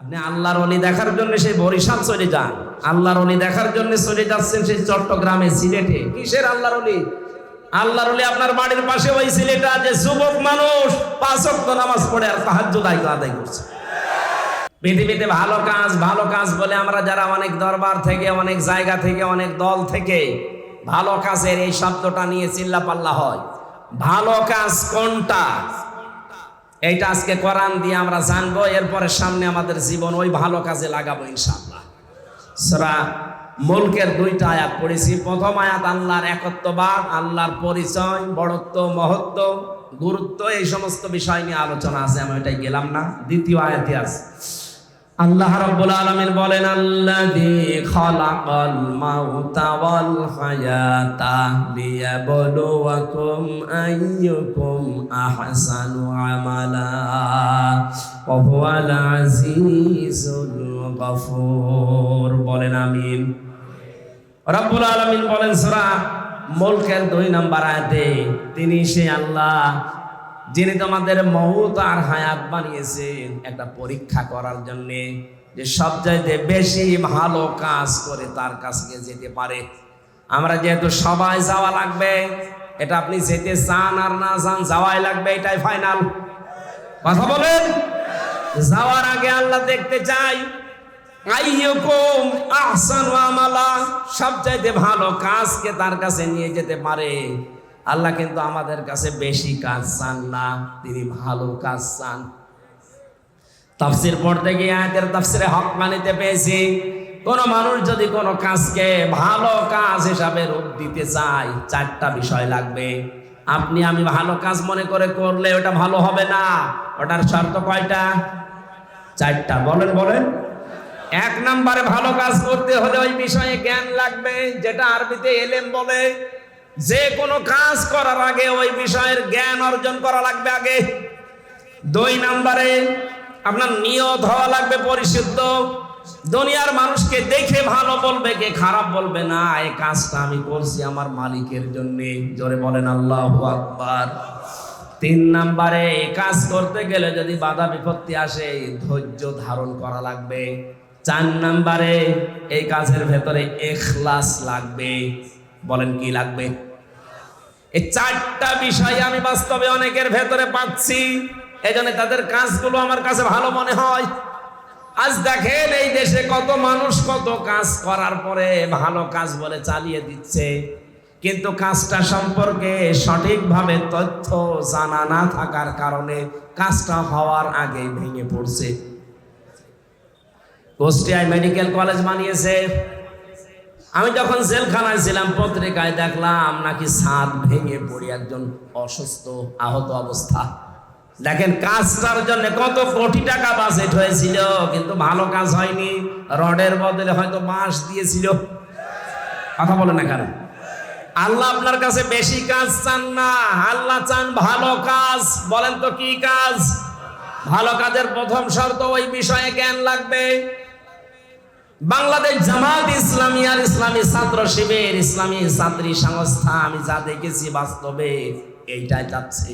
আপনি আল্লাহর ওলি দেখার জন্য সেই বরিশাল চলে যান, আল্লাহর ওলি দেখার জন্য চলে যাচ্ছেন সেই চট্টগ্রামে, সিলেটে। কিসের আল্লাহর ওলি? আল্লাহর ওলি আপনার বাড়ির পাশে ওই সিলেটে যে যুবক মানুষ 5 ওয়াক্ত নামাজ পড়ে আর তাহাজ্জুদ আদায় করছে। পৃথিবীতে ভালো কাজ বলে আমরা যারা অনেক দরবার থেকে, অনেক জায়গা থেকে, অনেক দল থেকে ভালো কাজের এই শব্দটা নিয়ে চিল্লাপাল্লা হয়। ভালো কাজ কোনটা এইটা আজকে কোরআন দিয়ে আমরা জানবো। এরপরে সামনে আমাদের জীবন ওই ভালো কাজে লাগাবো ইনশাআল্লাহ। সূরা মুলকের 2টা আয়াত পড়েছি। প্রথম আয়াত আল্লাহর একত্ববাদ, আল্লাহর পরিচয়, বড়ত্ব, মহত্ব, গুরুত্ব, এই সমস্ত বিষয় নিয়ে আলোচনা আছে, আমি ওইটাই গেলাম না। দ্বিতীয় আয়াতে আছে আল্লাহ রাব্বুল আলামিন বলেন, আল্লাযী খালাকাল মাউতা ওয়াল হায়াতা লিয়াবলুয়াকুম আইয়ুকুম আহসানু আমালা ওয়া হুয়াল আজিজুল গফুর। বলেন আমিন। রাব্বুল আলামিন বলেন সূরা মুলকের 2 নম্বর আয়াতে, তিনি সেই আল্লাহ যিনি তোমাদের মউত আর হায়াত বানিয়েছেন একটা পরীক্ষা করার জন্য, যে সবচাইতে বেশি ভালো কাজ করে তার কাছে যেতে পারে। আমরা যেহেতু সবাই যাওয়া লাগবে, এটা আপনি যেতে চান আর না চান যাওয়াই লাগবে, এটাই ফাইনাল। কথা বলেন। যাওয়ার আগে আল্লাহ দেখতে চাই আইয়ুকুম আহসানু আমালা, সবচাইতে ভালো কাজকে তার কাছে নিয়ে যেতে পারে। আল্লাহ কিন্তু আমাদের কাছে বেশি কাজ চান না, তিনি ভালো কাজ চান। তাফসীর পড়তে গিয়ে আয়াতের তাফসীরে হকমানিতে পেয়েছি, কোন মানুষ যদি কোন কাজকে ভালো কাজ হিসাবে রূপ দিতে চায় 4টা বিষয় লাগবে। আপনি আমি ভালো কাজ মনে করে করলে ওটা ভালো হবে না। ওটার শর্ত কয়টা? 4টা। বলেন। 1 নম্বরে ভালো কাজ করতে হলে ওই বিষয়ে জ্ঞান লাগবে, যেটা আরবিতে এলেম বলে। যে কোনো কাজ করার আগে ওই বিষয়ের জ্ঞান অর্জন করা লাগবে আগে। 2 নম্বরে আপনার নিয়ত হওয়া লাগবে পরিশুদ্ধ। দুনিয়ার মানুষকে দেখে ভালো বলবে, কে খারাপ বলবে না। এই কাজটা আমি করছি আমার মালিকের জন্য। জোরে বলেন আল্লাহু আকবার। 3 নম্বরে এই কাজ করতে গেলে যদি বাধা বিপত্তি আসে, ধৈর্য ধারণ করা লাগবে। 4 নম্বরে এই কাজের ভেতরে ইখলাস লাগবে। বলেন কি লাগবে? এই 4টা বিষয় আমি বাস্তবে অনেকের ভেতরে পাচ্ছি, এজন্য তাদের কাজগুলো আমার কাছে ভালো মনে হয়। আজ দেখেন এই দেশে কত মানুষ কত কাজ করার পরে ভালো কাজ বলে চালিয়ে দিচ্ছে, কিন্তু কাজটা সম্পর্কে সঠিকভাবে তথ্য জানা না থাকার কারণে কাজটা হওয়ার আগেই ভেঙে পড়ছে। কুষ্টিয়ায় মেডিকেল কলেজ বানিয়েছে। আমি যখন জেলখানায় ছিলাম পত্রিকায় দেখলাম নাকি ছাদ ভেঙে পড়ে একজন অসুস্থ আহত অবস্থা। দেখেন কাজটার জন্য কত কোটি টাকা বাজেট হয়েছিল, কিন্তু ভালো কাজ হয়নি। রডের বদলে হয়তো বাঁশ দিয়েছিল। কথা বলে না কেন? আল্লাহ আপনার কাছে বেশি কাজ চান না, আল্লাহ চান ভালো কাজ। বলেন তো কি কাজ? ভালো কাজের প্রথম শর্ত ওই বিষয়ে জ্ঞান লাগবে। বাংলাদেশ জামাত ইসলামী আর ইসলামী ছাত্র শিবির, ইসলামী ছাত্রী সংস্থা, আমি যা দেখেছি বাস্তবে এইটাই চাচ্ছে।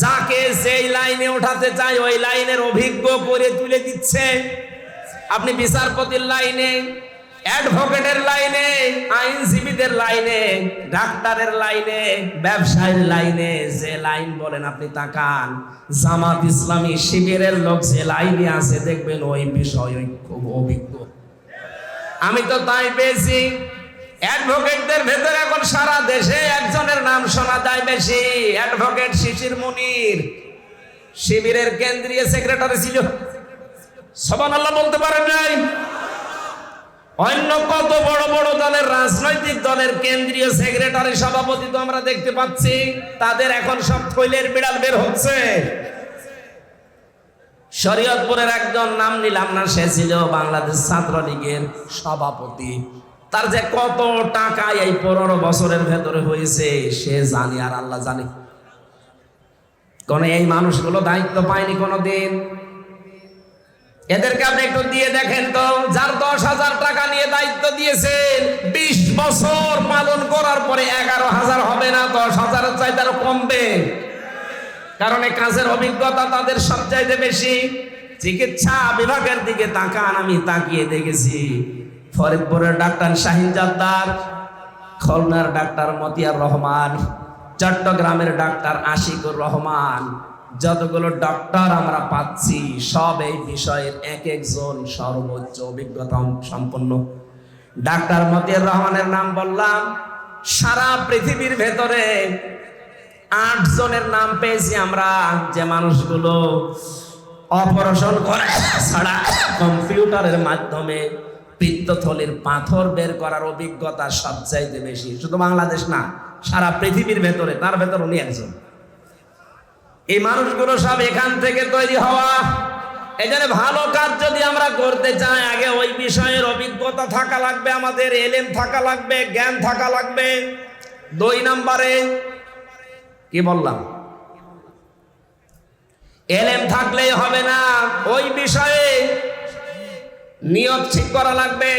যাকে যেই লাইনে ওঠাতে চাই ওই লাইনের অভিজ্ঞ করে তুলে দিচ্ছে। আপনি বিচারপতির লাইনে, অ্যাডভোকেটের লাইনে, আইনজীবীদের লাইনে, ডাক্তারের লাইনে, ব্যবসায়ীর লাইনে, যে লাইন বলেন আপনি তাকান। জামাত ইসলামী শিবিরের লোক যে লাইনে আছে দেখবেন ওই বিষয় খুব অভিজ্ঞ। আমি তো তাই পেয়েছি। অ্যাডভোকেটদের ভেতরে এখন সারা দেশে একজনের নাম শোনা যায় বেশি, অ্যাডভোকেট শিশির মুনির। শিবিরের কেন্দ্রীয় সেক্রেটারি ছিল। সুবহানাল্লাহ বলতে পারেন নাই? অন্য কত বড় বড় দলের রাজনৈতিক দলের কেন্দ্রীয় সেক্রেটারি সভাপতি তো আমরা দেখতে পাচ্ছি, তাদের এখন সব থৈলের বিড়াল বের হচ্ছে। শরীয়তপুরের একজন, নাম নিলাম না, সে ছিল বাংলাদেশ ছাত্রলীগের সভাপতি। তার যে কত টাকা এই 15 বছরের ভেতরে হয়েছে সে জানে আর আল্লাহ জানে। কোন এই মানুষগুলো দায়িত্ব পায়নি কোনোদিন। এদেরকে আপনি একটু দিয়ে দেখেন তো, যার 10,000 টাকা নিয়ে দায়িত্ব দিয়েছেন 20 বছর পালন করার পরে 11,000 হবে না, 10,000-এর চাইতে আরো কমবে। কারণ এই কাজের অভিজ্ঞতা তাদের সবচাইতে বেশি। চিকিৎসা বিভাগের দিকে তাকান, আমি তাকিয়ে দেখেছি ফরিদপুরের ডাক্তার শাহিন জাদ্দার, খুলনার ডাক্তার মতিয়ার রহমান, চট্টগ্রামের ডাক্তার আশিকুর রহমান, যতগুলো ডক্টর আমরা পাচ্ছি সব এই বিষয়ের এক একজন সর্বোচ্চ অভিজ্ঞতা সম্পন্ন। ডাক্তার মতিয়ার রহমানের নাম বললাম, সারা পৃথিবীর ভেতরে 8 জনের নাম পেয়েছি আমরা, যে মানুষগুলো অপারেশন করে ছাড়া কম্পিউটারের মাধ্যমে পিত্তথলির পাথর বের করার অভিজ্ঞতা সবচাইতে বেশি, শুধু বাংলাদেশ না সারা পৃথিবীর ভেতরে, তার ভেতর উনি একজন। এই মানুষগুলো সব এখান থেকে তৈরি হওয়া। এই জন্য ভালো কাজ যদি আমরা করতে চাই, আগে ওই বিষয়ের অভিজ্ঞতা থাকা লাগবে, আমাদের এলেম থাকা লাগবে, জ্ঞান থাকা লাগবে। 2 নম্বরে কি বললাম, এলেম থাকলেই হবে না, ওই বিষয়ে নিয়ত ঠিক করা লাগবে।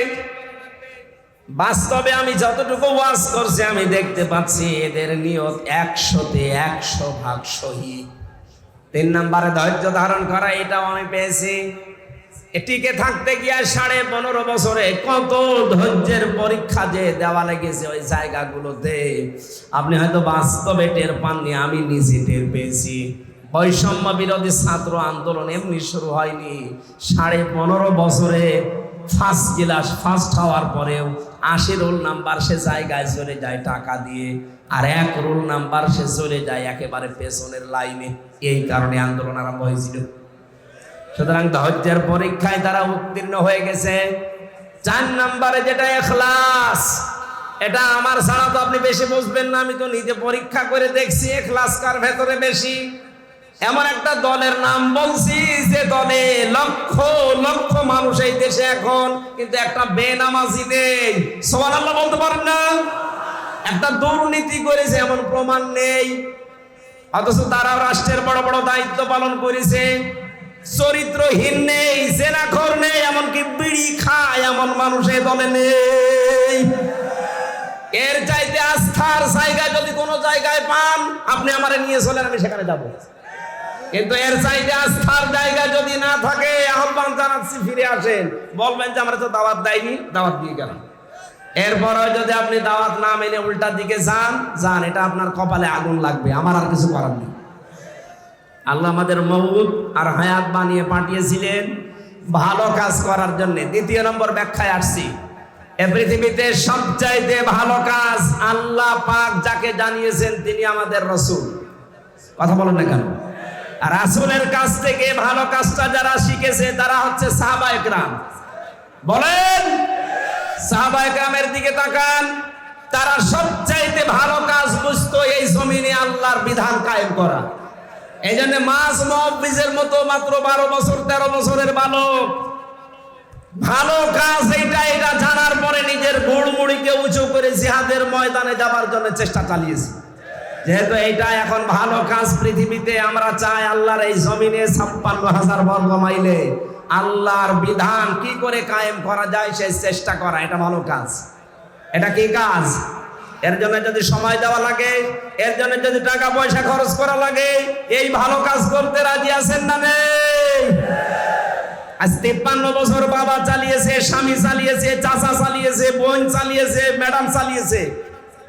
বাস্তবে আমি যতটুকু ওয়াজ করছি আমি দেখতে পাচ্ছি এদের নিয়ত 100-তে 100% সহি। 3 নম্বরে ধৈর্য ধারণ করা, এটাও আমি পেয়েছি। টিকে থাকতে গিয়ে 15.5 বছরে কত ধৈর্যের পরীক্ষা যে দেওয়া লেগেছে ওই জায়গাগুলোতে, আপনি হয়তো বাস্তবে টের পাননি, আমি নিজে টের পেয়েছি। বৈষম্য বিরোধী ছাত্র আন্দোলন এমনি শুরু হয়নি, 15.5 বছরে ফার্স্ট ক্লাস ফার্স্ট হওয়ার পরেও 80 রোল নাম্বার সে জায়গায় চলে যায় টাকা দিয়ে, আর 1 রোল নাম্বার সে চলে যায় একেবারে পেছনের লাইনে। এই কারণে আন্দোলন আরম্ভ হয়েছিল। সুতরাং ধৈর্যের পরীক্ষায় তারা উত্তীর্ণ হয়ে গেছে। 4 নম্বরে যেটা ইখলাস, এটা আমার ছাড়া তো আপনি বেশি বুঝবেন না, আমি তো নিজে পরীক্ষা করে দেখছি ইখলাস কার ভেতরে বেশি। এমন একটা দলের নাম বলছি যে দলে লক্ষ লক্ষ মানুষ এই দেশে এখন, কিন্তু একটা বেনামাজি নেই। সুবহানাল্লাহ বলতে পারেন না? একটা দুর্নীতি করেছে এমন প্রমাণ নেই, অথচ তারা রাষ্ট্রের বড় বড় দায়িত্ব পালন করেছে। চরিত্রহীন নেই, জেনাখোর নেই, এমনকি বিড়ি খায় এমন মানুষ এই দলে নেই। এর চাইতে আস্থার জায়গা যদি কোনো জায়গায় পান, আপনি আমারে নিয়ে চলেন, আমি সেখানে যাব। কিন্তু এর চাইতে আস্থার জায়গা যদি না থাকে, আহ্বান জানাচ্ছি ফিরে আসেন। বলবেন যে আমরা তো দাওয়াত দেয়নি, দাওয়াত দিয়ে গেলাম। এরপরে যদি আপনি দাওয়াত না মেনে উল্টা দিকে যান, এটা আপনার কপালে আগুন লাগবে, আমার আর কিছু করার নেই। আল্লাহ আমাদের মওত আর হায়াত বানিয়ে পাঠিয়েছিলেন ভালো কাজ করার জন্য। 2 নম্বর ব্যাখ্যায় আসছি, এ পৃথিবীতে সবচাইতে ভালো কাজ আল্লাহ পাক যাকে জানিয়েছেন তিনি আমাদের রাসূল। কথা বলেন না কেন? আর রাসূলের কাছ থেকে ভালো কাজটা যারা শিখেছে তারা হচ্ছে সাহাবায়ে কেরাম। বলেন, সাহাবায়ে কেরামের দিকে তাকান, তারা সবচাইতে ভালো কাজ বুঝতো এই জমিনে আল্লাহর বিধান কায়েম করা। এই জন্য মাস মুহাফিজের মতো মাত্র 12 বছর 13 বছরের বালক ভালো কাজ এটা জানার পরে নিজের ঘুড়মুড়িকে উঁচু করে জিহাদের ময়দানে যাবার জন্য চেষ্টা চালিয়েছে। যেহেতু এইটা এখন ভালো কাজ পৃথিবীতে, আমরা চাই আল্লাহর এই জমিনে 56,000 বর্গ মাইলে আল্লাহর বিধান কি করে কায়েম করা যায় সেই চেষ্টা করা, এটা ভালো কাজ। এটা কি কাজ? এর জন্য যদি সময় দেওয়া লাগে, এর জন্য যদি টাকা পয়সা খরচ করা লাগে, এই ভালো কাজ করতে রাজি আছেন না নেই? আজ 53 বছর বাবা চালিয়েছে, স্বামী চালিয়েছে, চাচা চালিয়েছে, বোন চালিয়েছে, ম্যাডাম চালিয়েছে,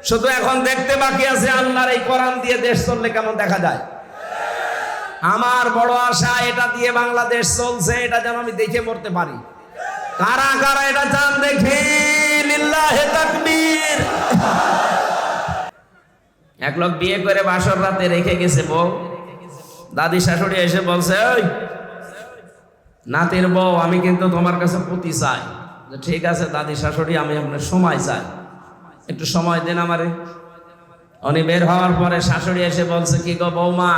শুধু এখন দেখতে বাকি আছে আল্লাহর এই কোরআন দিয়ে দেশ চললে কেমন দেখা যায়। আমার বড় আশা এটা দিয়ে বাংলাদেশ চলছে, এটা যেন আমি দেখে মরতে পারি। কারা কারা এটা চান দেখি? লিল্লাহে তাকবীর। এক লোক বিয়ে করে বাসর রাতে রেখে গেছে বউ, দাদি শাশুড়ি এসে বলছে, ওই নাতির বউ, আমি কিন্তু তোমার কাছে পুতি চাই। ঠিক আছে দাদি শাশুড়ি, আমি আপনার সময় চাই, একটু সময় দেন আমারে। উনি বের হওয়ার পরে শাশুড়ি এসে বলছে, কি গো বৌমা,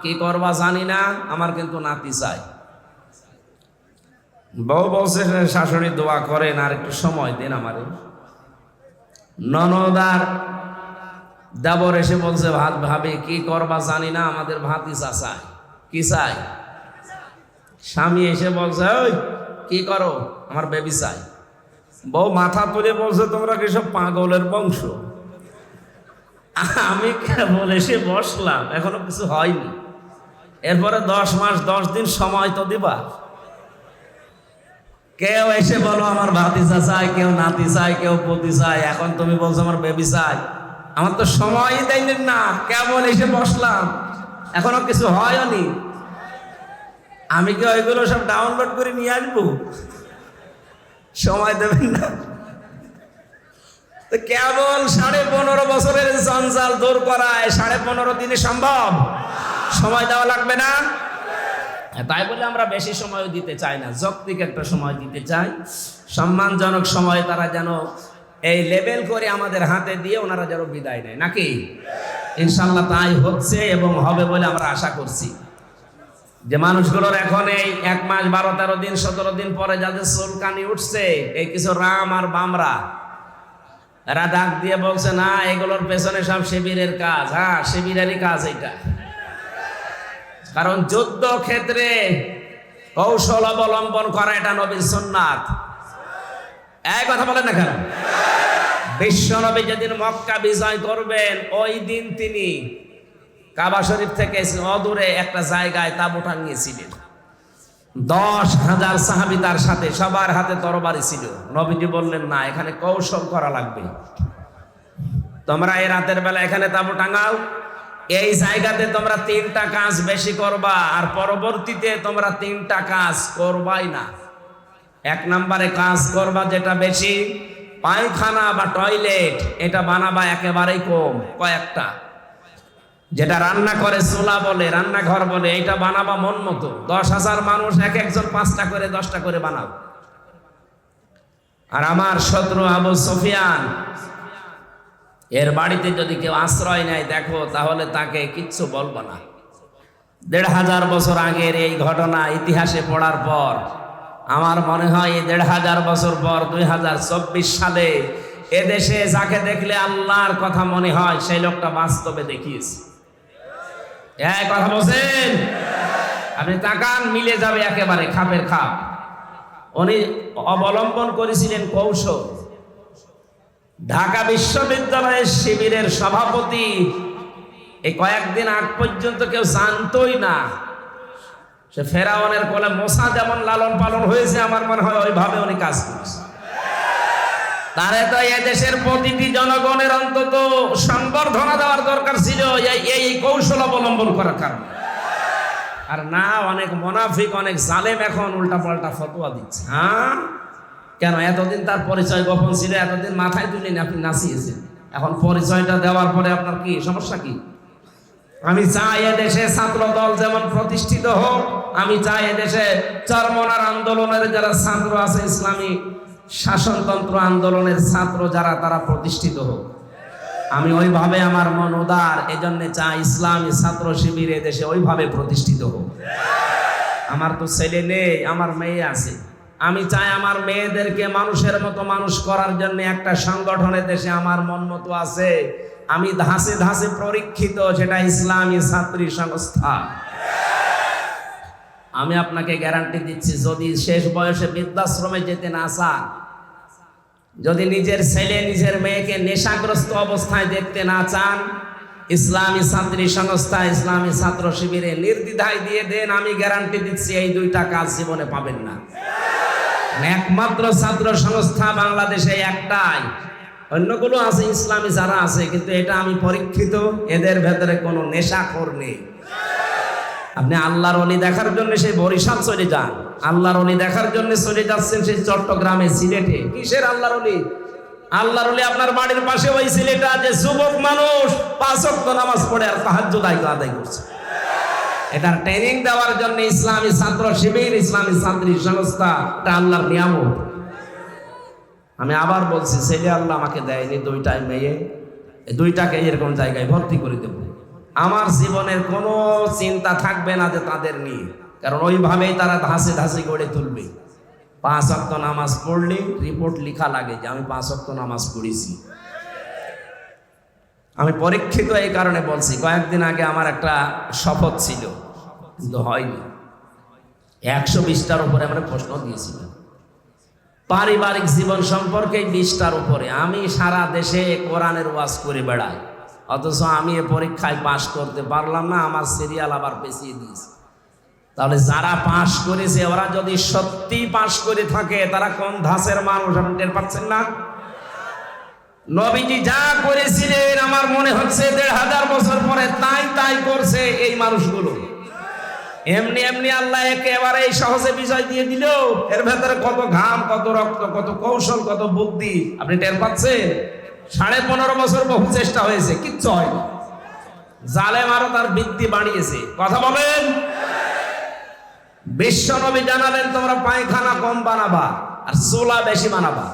কি করবা জানি না, আমার কিন্তু নাতি চাই। বউ বলছে, শাশুড়ি দোয়া করেন আর একটু সময় দেন আমারে। ননদার দেবর এসে বলছে, ভাবি কি করবা জানি না, আমাদের ভাতিজা চাই। কি চাই? স্বামী এসে বলছে, ওই কি করো, আমার বেবি চাই। বউ মাথা তুলে বলছে, তোমরা কি সব পাগলের বংশ? আমি কেবল এসে বসলাম, এখনো কিছু হয়নি। এরপরে 10 মাস 10 দিন সময় তো দিবা। কেউ এসে বলো আমার ভাতিজা চাই, কেউ নাতি চাই, কেউ পতি চাই, এখন তুমি বলছো আমার বেবি চাই। আমার তো সময়ই দেয়নি না, কেমন এসে বসলাম, এখনো কিছু হয়নি। আমি কি ওইগুলো সব ডাউনলোড করে নিয়ে আসবো? সময় দেবেন না তো কেবল 15.5 বছরের জঞ্জাল দূর করায় 15.5 দিনে সম্ভব? সময় দেওয়া লাগবে না? তাই বলে আমরা বেশি সময় দিতে চাই না, যৌক্তিক একটা সময় দিতে চাই, সম্মানজনক সময় তারা যেন এই লেভেল করে আমাদের হাতে দিয়ে ওনারা যেন বিদায় নেয়, নাকি? ইনশাল্লাহ তাই হচ্ছে এবং হবে বলে আমরা আশা করছি। যে মানুষগুলোর এখন এই 1 মাস 12-13 দিন 17 দিন পরে যাদের চুলকানি উঠছে, এই কিছু রাম আর বামরা, এরা ডাক দিয়ে বলছে না এগুলোর পেছনে সব শিবিরের কাজ। হ্যাঁ, শিবিরেরই কাজ এটা। কারণ যুদ্ধ ক্ষেত্রে কৌশল অবলম্বন করা এটা নবীর সুন্নাত। এই কথা বলেন না কেন? বিশ্ব নবী যেদিন মক্কা বিজয় করবেন ওই দিন তিনি কাবা শরীফ থেকে অদূরে একটা জায়গায় তাঁবু টাঙিয়েছিলেন। 10,000 সাহাবী তার সাথে, সবার হাতে তরবারি ছিল। নবীজি বললেন না, এখানে কৌশল করা লাগবে, তোমরা এই রাতের বেলা এখানে তাঁবু টাঙাও, এই জায়গাতে তোমরা 3টা কাজ বেশি করবা, আর পরবর্তীতে তোমরা 3টা কাজ করবাই না। 1 নম্বরে কাজ করবা যেটা বেশি, পায়খানা বা টয়লেট এটা বানাবা একেবারেই কম, কয়েকটা। যেটা রান্না করে চুলা বলে, রান্নাঘর বলে, এটা বানাবা মন মতো। 10,000 মানুষ এক একজন 5টা করে 10টা করে বানাও। আর আমার শত্রু আবু সুফিয়ান এর বাড়িতে যদি কেউ আশ্রয় নেয় দেখো, তাহলে তাকে কিচ্ছু বলবো না। 1,500 বছর আগের এই ঘটনা ইতিহাসে পড়ার পর আমার মনে হয় এই 1,500 বছর পর 2024 সালে এদেশে যাকে দেখলে আল্লাহর কথা মনে হয় সেই লোকটা বাস্তবে দেখিয়েছে। এই কথা বলছেন? আপনি তাকান, মিলে যাবে একেবারে খাপের খাপ। উনি অবলম্বন করেছিলেন কৌশল। ঢাকা বিশ্ববিদ্যালয়ের শিবিরের সভাপতি এই কয়েকদিন আগ পর্যন্ত কেউ জানতোই না সে ফেরাউনের কোলে মোসা যেমন লালন পালন হয়েছে, আমার মনে হয় ওইভাবে উনি কাজ করেছে। তারে তো এদেশের প্রতিটি জনগণের অন্তত সংবর্ধনা দেওয়ার দরকার ছিল এই কৌশল অবলম্বন করার কারণে। আর না, অনেক মুনাফিক, অনেক জালেম এখন উল্টা পাল্টা ফতোয়া দিচ্ছে। হ্যাঁ, কেন? এতদিন তার পরিচয় গোপন ছিল, এতদিন মাথায় তুলে আপনি নাচিয়েছেন, এখন পরিচয়টা দেওয়ার পরে আপনার কি সমস্যা? কি আমি চাই এদেশে ছাত্র দল যেমন প্রতিষ্ঠিত হোক, আমি চাই এদেশে চরমনার আন্দোলনের যারা ছাত্র আছে, ইসলামী শাসনতন্ত্র আন্দোলনের ছাত্র যারা, তারা প্রতিষ্ঠিত হোক। আমি ওইভাবে আমার মন উদার, এজন্য চাই ইসলামী ছাত্র শিবির এদেশে ওইভাবে প্রতিষ্ঠিত হোক। আমার তো ছেলে নেই, আমার মেয়ে আছে। আমি চাই আমার মেয়েদেরকে মানুষের মতো মানুষ করার জন্য একটা সংগঠনের দেশে আমার মন মতো আছে, আমি ধাসে ধাসে পরীক্ষিত, সেটা ইসলামী ছাত্রী সংস্থা। আমি আপনাকে গ্যারান্টি দিচ্ছি, যদি শেষ বয়সে বৃদ্ধাশ্রমে যেতে না চান, যদি নিজের ছেলে নিজের মেয়েকে নেশাগ্রস্ত অবস্থায় দেখতে না চান, ইসলামী ছাত্রী সংস্থা, ইসলামী ছাত্র শিবিরে নির্দ্বিধায় দিয়ে দেন, আমি গ্যারান্টি দিচ্ছি এই 2টা কাজ জীবনে পাবেন না। একমাত্র ছাত্র সংস্থা বাংলাদেশে একটাই, অন্যগুলো আছে ইসলামী যারা আছে, কিন্তু এটা আমি পরীক্ষিত, এদের ভেতরে কোনো নেশাখোর নেই। আপনি আল্লাহর ওলি দেখার জন্য সেই বরিশাল চলে যান, আল্লাহর ওলি দেখার জন্য চলে যাচ্ছেন সেই চট্টগ্রামে, সিলেটে। কিসের আল্লাহর ওলি? আল্লাহর ওলি আপনার বাড়ির পাশে ওই সিলেটে যে যুবক মানুষ 5 ওয়াক্ত নামাজ পড়ে আর তাহাজ্জুদ আদায় করছে। এটার ট্রেনিং দেওয়ার জন্য ইসলামী ছাত্র শিবির, ইসলামী ছাত্রী সংস্থা, এটা আল্লাহর নিয়ামত। আমি আবার বলছি, ছেলে আল্লাহ আমাকে দেয়নি, 2টাই মেয়ে, এই 2টাকে এরকম জায়গায় ভর্তি করে দেব। আমার জীবনের কোনো চিন্তা থাকবে না যে তাদের নিয়ে, কারণ ওইভাবেই তারা ধাসে ধাসে গড়ে তুলবে। 5 ওয়াক্ত নামাজ পড়লে রিপোর্ট লেখা লাগে যে আমি 5 ওয়াক্ত নামাজ পড়েছি। আমি পরীক্ষিত এই কারণে বলছি, কয়েকদিন আগে আমার একটা শপথ ছিল, কিন্তু হয়নি। 120টার উপরে আমরা প্রশ্ন দিয়েছিলাম, পারিবারিক জীবন সম্পর্কে 20টার উপরে। আমি সারা দেশে কোরআনের ওয়াজ করে বেড়াই, অথচ আমি এ পরীক্ষায় পাশ করতে পারলাম না, আমার সিরিয়াল আবার পেছিয়ে দিয়েছে। তাহলে যারা পাশ করেছে ওরা যদি সত্যি পাশ করে থাকে তারা কোন ধাঁচের মানুষ আপনি টের পাচ্ছেন না? নবীজি যা করেছিলেন আমার মনে হচ্ছে ১৫০০ বছর পরে তাই তাই করছে এই মানুষগুলো। এমনি এমনি আল্লাহ একেবারে সহজে বিজয় দিয়ে দিল। এর ভেতরে কত ঘাম, কত রক্ত, কত কৌশল, কত বুদ্ধি আপনি টের পাচ্ছেন? ১৫.৫ বছর বহু চেষ্টা হয়েছে, কিচ্ছু হয়নি। জালেম আরো তার বৃদ্ধি বাড়িয়েছে। কথা বলেন। বিশ্ব নবী জানালেন তোমরা পায়খানা কম বানাবা আর চুলা বেশি বানাবা।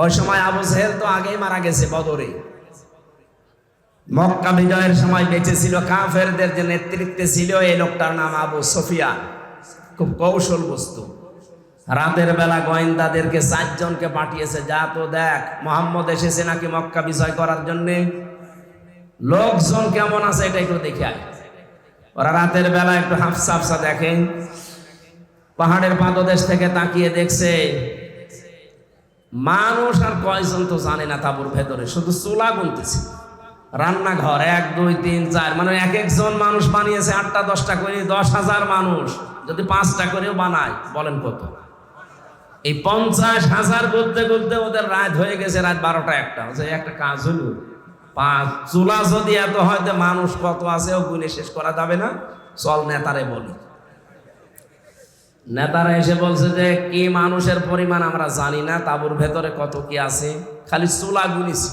ওই সময় আবু জেহেল তো আগেই মারা গেছে বদরে। মক্কা বিজয়ের সময় বেঁচে ছিল, কাফেরদের যে নেতৃত্বে ছিল এই লোকটার নাম আবু সুফিয়ান। খুব কৌশল বস্তু। রাতের বেলা গোয়েন্দাদেরকে ৪ জনকে পাঠিয়েছে, যা তো দেখ মুহাম্মদ এসেছে নাকি মক্কা বিজয় করার জন্য, লোকজন কেমন আছে এটা একটু দেখে আয়। ওরা রাতের বেলা একটু হাফসা হাফসা দেখেন, পাহাড়ের পাদদেশ থেকে তাকিয়ে দেখছে মানুষ আর কয়জন তো জানে না তাঁবুর ভেতরে, শুধু চুলা গুনতেছে। রান্নাঘর ১, ২, ৩, ৪ মানে এক একজন মানুষ বানিয়েছে ৮টা 10টা করে। ১০,০০০ মানুষ যদি 5টা করেও বানায় বলেন কত? এই ৫০,০০০ করতে করতে ওদের রাত হয়ে গেছে, রাত ১২টা ১টা। একটা কাজ হলো, 5 চুলা যদি এত হয়তো মানুষ কত আছে ও গুনে শেষ করা যাবে না। চল নেতারে বলি। নেতারা এসে বলছে যে কি মানুষের পরিমাণ আমরা জানি না, তাঁবুর ভেতরে কত কি আছে, খালি চুলা গুনিছি।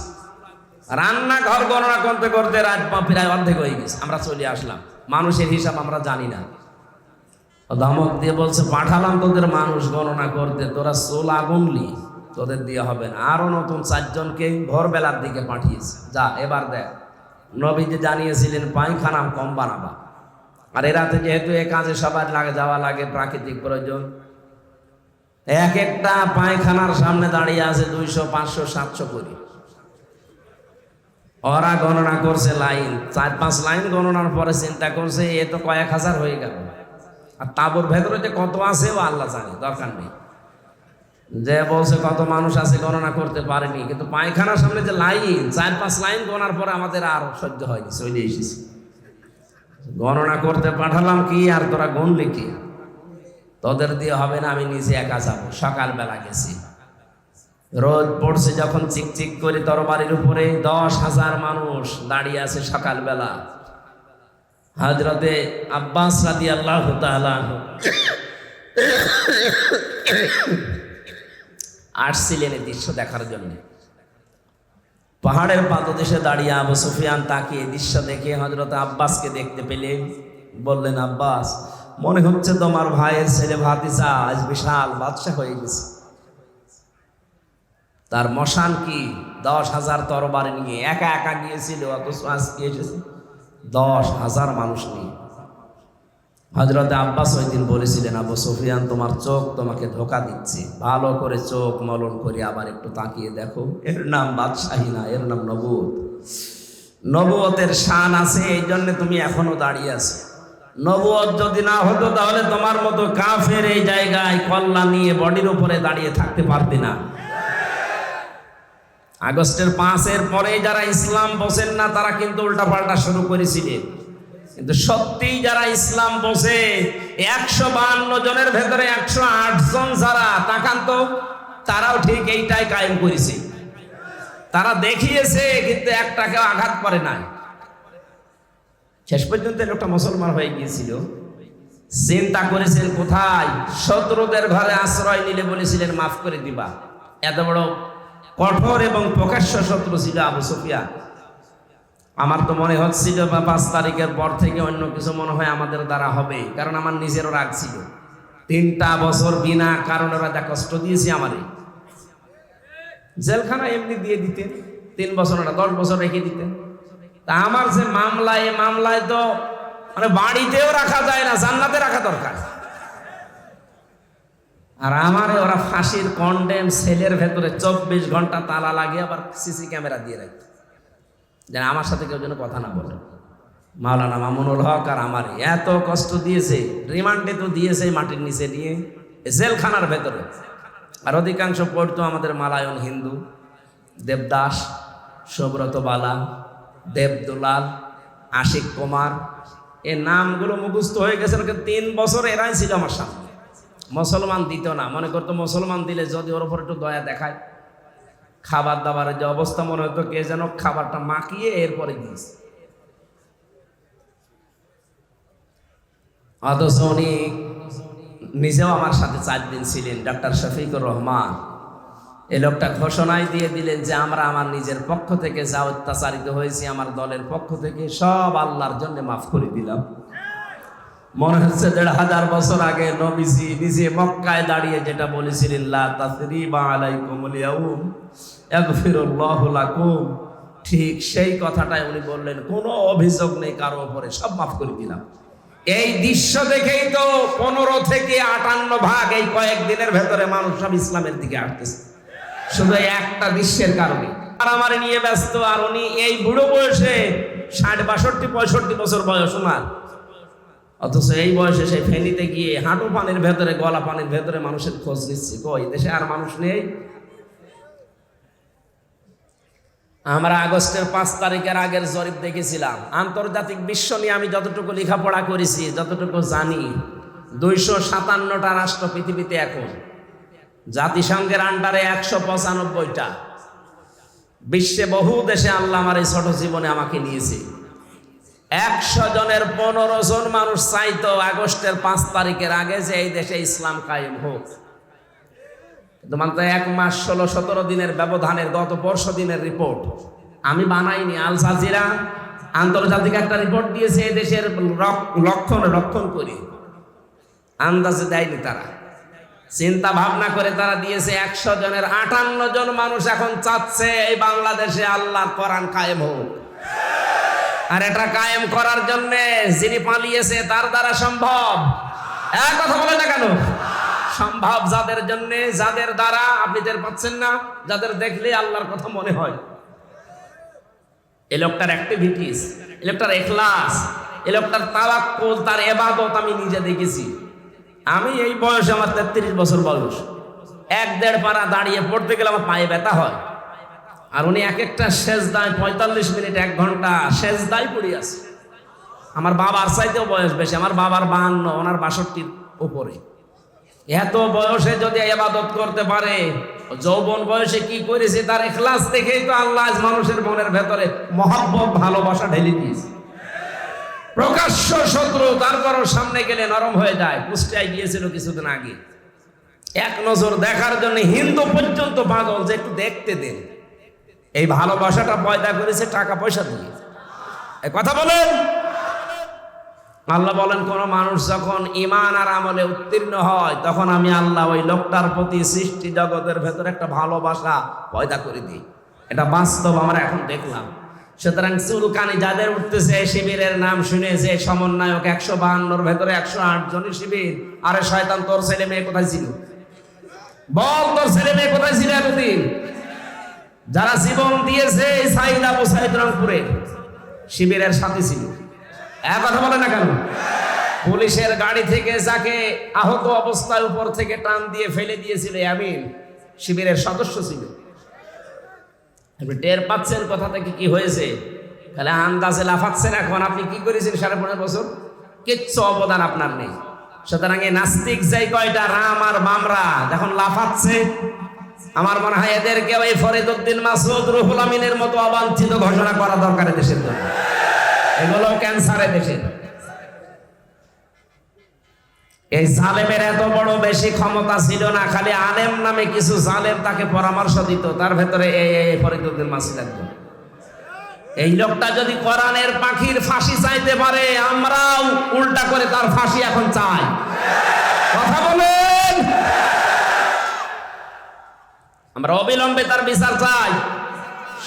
রান্নাঘর গণনা করতে করতে রাত প্রায় অর্ধেক হয়ে গেছে, আমরা চলে আসলাম। মানুষের হিসাব আমরা জানি না। ধমক দিয়ে বলছে পাঠালাম তোদের মানুষ গণনা করতে, তোরা চুলা গুনলি, তোদের দিয়ে হবে না। আরো নতুন 4 জনকে ভোরবেলার দিকে পাঠিয়েছে, যা এবার দেখ। নবীজি জানিয়েছিলেন পায়খানা কম বানাবা, আর এরাতে যেহেতু এ কাজে সবার যাওয়া লাগে, প্রাকৃতিক প্রয়োজন। এক একটা পায়খানার সামনে দাঁড়িয়ে আছে 200, 500, 700 করে। ওরা গণনা করছে লাইন, 4-5 লাইন গণনার পরে চিন্তা করছে এ তো কয়েক হাজার হয়ে গেল, আর তাঁবুর ভেতরে যে কত আছে ও আল্লাহ জানে, দরকার নেই। যে বলছে কত মানুষ আছে গণনা করতে পারেনি, কিন্তু পায়খানার সামনে যে লাইন, 4-5 লাইন গণার পরে আমাদের আর সহ্য হয়নি, চলে এসেছি। গণনা করতে পাঠালাম কি আর তোরা গুনলি কি? তোদের দিয়ে হবে না, আমি নিজে একা যাবো। সকালবেলা গেছি, রোদ পড়ছে যখন, চিকচিক করে তরবারির উপরে 10,000 মানুষ দাঁড়িয়ে আছে সকালবেলা। হযরতে আব্বাস রাদিয়াল্লাহু তাআলা আসছিলেন এই দৃশ্য দেখার জন্য। পাহাড়ের পাদদেশে দাঁড়িয়ে আবু সুফিয়ান তাকিয়ে দৃশ্য দেখে হযরত আব্বাসকে দেখতে পেলেন। বললেন, আব্বাস, মনে হচ্ছে তোমার ভাইয়ের ছেলে ভাতিজা আজ বিশাল বাদশা হয়ে গেছে। তার মশান কি 10,000 তরবারি নিয়ে একা একা গিয়েছিল, অথচ আজকে এসেছে 10,000 মানুষ নিয়ে। হযরত আব্বাস ওই দিন বলেছিলেন, আবু সুফিয়ান তোমার চোখ তোমাকে ধোকা দিচ্ছে, ভালো করে চোখ মলন করে আবার একটু তাকিয়ে দেখো, এর নাম বাদশাহী না, এর নাম নবুয়ত। নবুয়তের শান আছে, এই জন্য তুমি এখনো দাঁড়িয়ে আছো। নবুয়ত যদি না হতো তাহলে তোমার মতো কাফের এই জায়গায় কল্লা নিয়ে বডির উপরে দাঁড়িয়ে থাকতে পারবে না। আগস্টের 5-এর পরে যারা ইসলাম বোঝেন না তারা কিন্তু উল্টাপাল্টা শুরু করেছিলেন, কিন্তু সত্যিই যারা ইসলাম বোঝে 152 জনের ভেতরে 108 জন যারা তাকান তো, তারাও ঠিক এইটাই কায়েম করেছে। তারা দেখিয়েছে কিন্তু একটাকেও আঘাত করে নাই। শেষ পর্যন্ত লোকটা মুসলমান হয়ে গিয়েছিল। চিন্তা করেছেন কোথায়? শত্রুদের ঘরে আশ্রয় নিলে বলেছিলেন মাফ করে দিবা। এত বড় কঠোর এবং প্রকাশ্য শত্রু ছিল আবু সুফিয়ান। আমার তো মনে হচ্ছিল 5 তারিখের পর থেকে অন্য কিছু মনে হয় আমাদের দ্বারা হবে, কারণ আমার নিজেরও রাগ ছিল। 3টা বছর বিনা কারণে ওরা যা কষ্ট দিয়েছে আমারে, জেলখানা এমনি দিয়ে দিতেন, 3 বছর না 10 বছর রেখে দিতেন। তা আমার যে মামলা, এই মামলায় তো মানে বাড়িতেও রাখা যায় না, জান্নাতে রাখা দরকার। আর আমারে ওরা ফাঁসির কন্ডেম সেলের ভেতরে 24 ঘন্টা তালা লাগিয়ে আবার সিসি ক্যামেরা দিয়ে রাখত, যেন আমার সাথে কেউ যেন কথা না বলে। মাওলানা মামুনুল হক আর আমার এত কষ্ট দিয়েছে, রিমান্ডে তো দিয়েছে মাটির নিচে নিয়ে, জেলখানার ভেতরে। আর অধিকাংশ পড়তো আমাদের মালায়ন হিন্দু, দেবদাস, সুব্রত বালা, দেবদুলাল, আশিক কুমার, এ নামগুলো মুখস্থ হয়ে গেছে, 3 বছর এরাই ছিল আমার সামনে। মুসলমান দিত না, মনে করতো মুসলমান দিলে যদি ওর উপর একটু দয়া দেখায়, খাবার দাবারের যে অবস্থা মনে হতো কে যেন খাবারটা মাখিয়ে এরপরে দিয়েছে। অথচ উনি নিজেও আমার সাথে 4 দিন ছিলেন, ডাক্তার শফিকুর রহমান। এই লোকটা ঘোষণায় দিয়ে দিলেন যে আমরা আমার নিজের পক্ষ থেকে যা অত্যাচারিত হয়েছি, আমার দলের পক্ষ থেকে সব আল্লাহর জন্য মাফ করে দিলাম। মনে হচ্ছে 1500 বছর আগে নবীজি নিজে মক্কায় দাঁড়িয়ে যেটা বলেছিলেন, লা তাসরিবা আলাইকুমুল ইয়াউম ইয়াগফিরুল্লাহু লাকুম, ঠিক সেই কথাটাই উনি বললেন, কোনো অভিযোগ নেই কারো উপরে, সব মাফ করে দিলাম। এই দৃশ্য দেখেই তো 15 থেকে 58 ভাগ এই কয়েকদিনের ভেতরে মানুষ সব ইসলামের দিকে আসতেছে, শুধু একটা দৃশ্যের কারণে। আর আমার নিয়ে ব্যস্ত, আর উনি এই বুড়ো বয়সে 60, 62, 65 বছর বয়স ওনার, অথচ এই বয়সে সেই ফেনীতে গিয়ে হাঁটু পানির ভেতরে, গলা পানির ভেতরে মানুষের খোঁজ নিচ্ছে। কই দেশে আর মানুষ নেই? আমরা আগস্টের 5 তারিখের আগের জরিপ দেখেছিলাম। আন্তর্জাতিক বিশ্ব নিয়ে আমি যতটুকু লেখাপড়া করেছি, যতটুকু জানি, 257টা রাষ্ট্র পৃথিবীতে এখন, জাতিসংঘের আন্ডারে 195টা। বিশ্বে বহু দেশে আল্লাহ আমার এই ছোট জীবনে আমাকে নিয়েছে। 100 জনের 15 জন মানুষ চাইতো আগস্টের 5 তারিখের আগে যে এই দেশে ইসলাম কায়েম হোক। কিন্তু মাত্র 1 মাস 16-17 দিনের ব্যবধানের গত 5 দিনের রিপোর্ট আমি বানাইনি, আল জাজিরা আন্তর্জাতিক একটা রিপোর্ট দিয়েছে, এই দেশের রক্ষণ করি, আন্দাজে দেয়নি তারা, চিন্তা ভাবনা করে তারা দিয়েছে। 100 জনের 58 জন মানুষ এখন চাচ্ছে এই বাংলাদেশে আল্লাহর কোরআন কায়েম হোক। আর এটা কায়েম করার জন্য যিনি পালিয়েছে তার দ্বারা সম্ভব। এক কথা বলে না কেন? সম্ভব যাদের জন্য, যাদের দ্বারা আপনি টের পাচ্ছেন না, যাদের দেখলে আল্লাহর কথা মনে হয়। এই লোকটার অ্যাক্টিভিটিস, এই লোকটার ইখলাস, এই লোকটার তাওয়াক্কুল, তার ইবাদত আমি নিজে দেখেছি। আমি এই বয়সে, আমার 33 বছর বয়স, 1-1.5 পারা দাঁড়িয়ে পড়তে গেলে আমার পায়ে ব্যথা হয়। আর উনি এক একটা সেজদায় 45 মিনিট 1 ঘন্টা সেজদায় পড়ে আছে। আমার বাবার চাইতেও বয়স বেশি, আমার বাবার 52, ওনার 62 উপরে। এত বয়সে যদি ইবাদত করতে পারে, যৌবন বয়সে কি করেছে তার ইখলাস দেখেই তো আল্লাহ মানুষের মনের ভেতরে মহব্বত, ভালোবাসা ঢেলে দিয়েছে। প্রকাশ্য শত্রু, তারপরও সামনে গেলে নরম হয়ে যায়। কুষ্টিয়ায় গিয়েছিল কিছুদিন আগে, এক নজর দেখার জন্য হিন্দু পর্যন্ত পাগল যে একটু দেখতে দেন। এই ভালোবাসাটা পয়দা করেছে টাকা পয়সা দিয়ে। এই কথা বলেন। আল্লাহ বলেন, কোন মানুষ যখন ঈমান আর আমলে উত্তীর্ণ হয়, তখন আমি আল্লাহ ওই লোকটার প্রতি সৃষ্টি জগতের ভেতরে একটা ভালোবাসা পয়দা করে দিই। এটা বাস্তব, আমরা এখন দেখলাম। সুতরাং চুলকানি যাদের উঠতেছে, শিবিরের নাম শুনে যে সমন্বয়ক 152-র ভেতরে 108 জনের শিবির। আরে শয়তান, তোর ছেলে মেয়ে কোথায় ছিল? বল, তোর ছেলে মেয়ে কোথায় ছিল এতদিন? যারা জীবন দিয়েছে এই সাইদ আবু সাইদ রংপুরে শিবিরের সাথে ছিল। এক কথা বলে না কেন? পুলিশের গাড়ি থেকে যাকে আহত অবস্থায় উপর থেকে টান দিয়ে ফেলে দিয়েছিল, আমিন শিবিরের সদস্য ছিল। আপনি টের পাচ্ছেন কথা থেকে কি হয়েছে? তাহলে আন্দাজে লাফাচ্ছেন। এখন আপনি কি করেছেন 15.5 বছর? কিচ্ছু অবদান আপনার নেই। সুতরাং এই নাস্তিক যাই কয়টা রাম আর বামরা যখন লাফাচ্ছে, আমার মনে হয় এদেরকে ওই ফরিদউদ্দিন মাসুদ, রুহুল আমিনের মতো অবাঞ্ছিত ঘোষণা করা দরকার দেশের জন্য। এগুলো ক্যান্সারে দেশের। এই জালেমের এত বড় বেশি ক্ষমতা ছিল না, খালি আলেম নামে কিছু জালেম তাকে পরামর্শ দিত, তার ভেতরে এই ফরিদউদ্দিন মাসুদ একজন। এই লোকটা যদি কোরআনের পাখির ফাঁসি চাইতে পারে, আমরাও উল্টা করে তার ফাঁসি এখন চাই। কথা বলেন। আমরা অবিলম্বে তার বিচার চাই।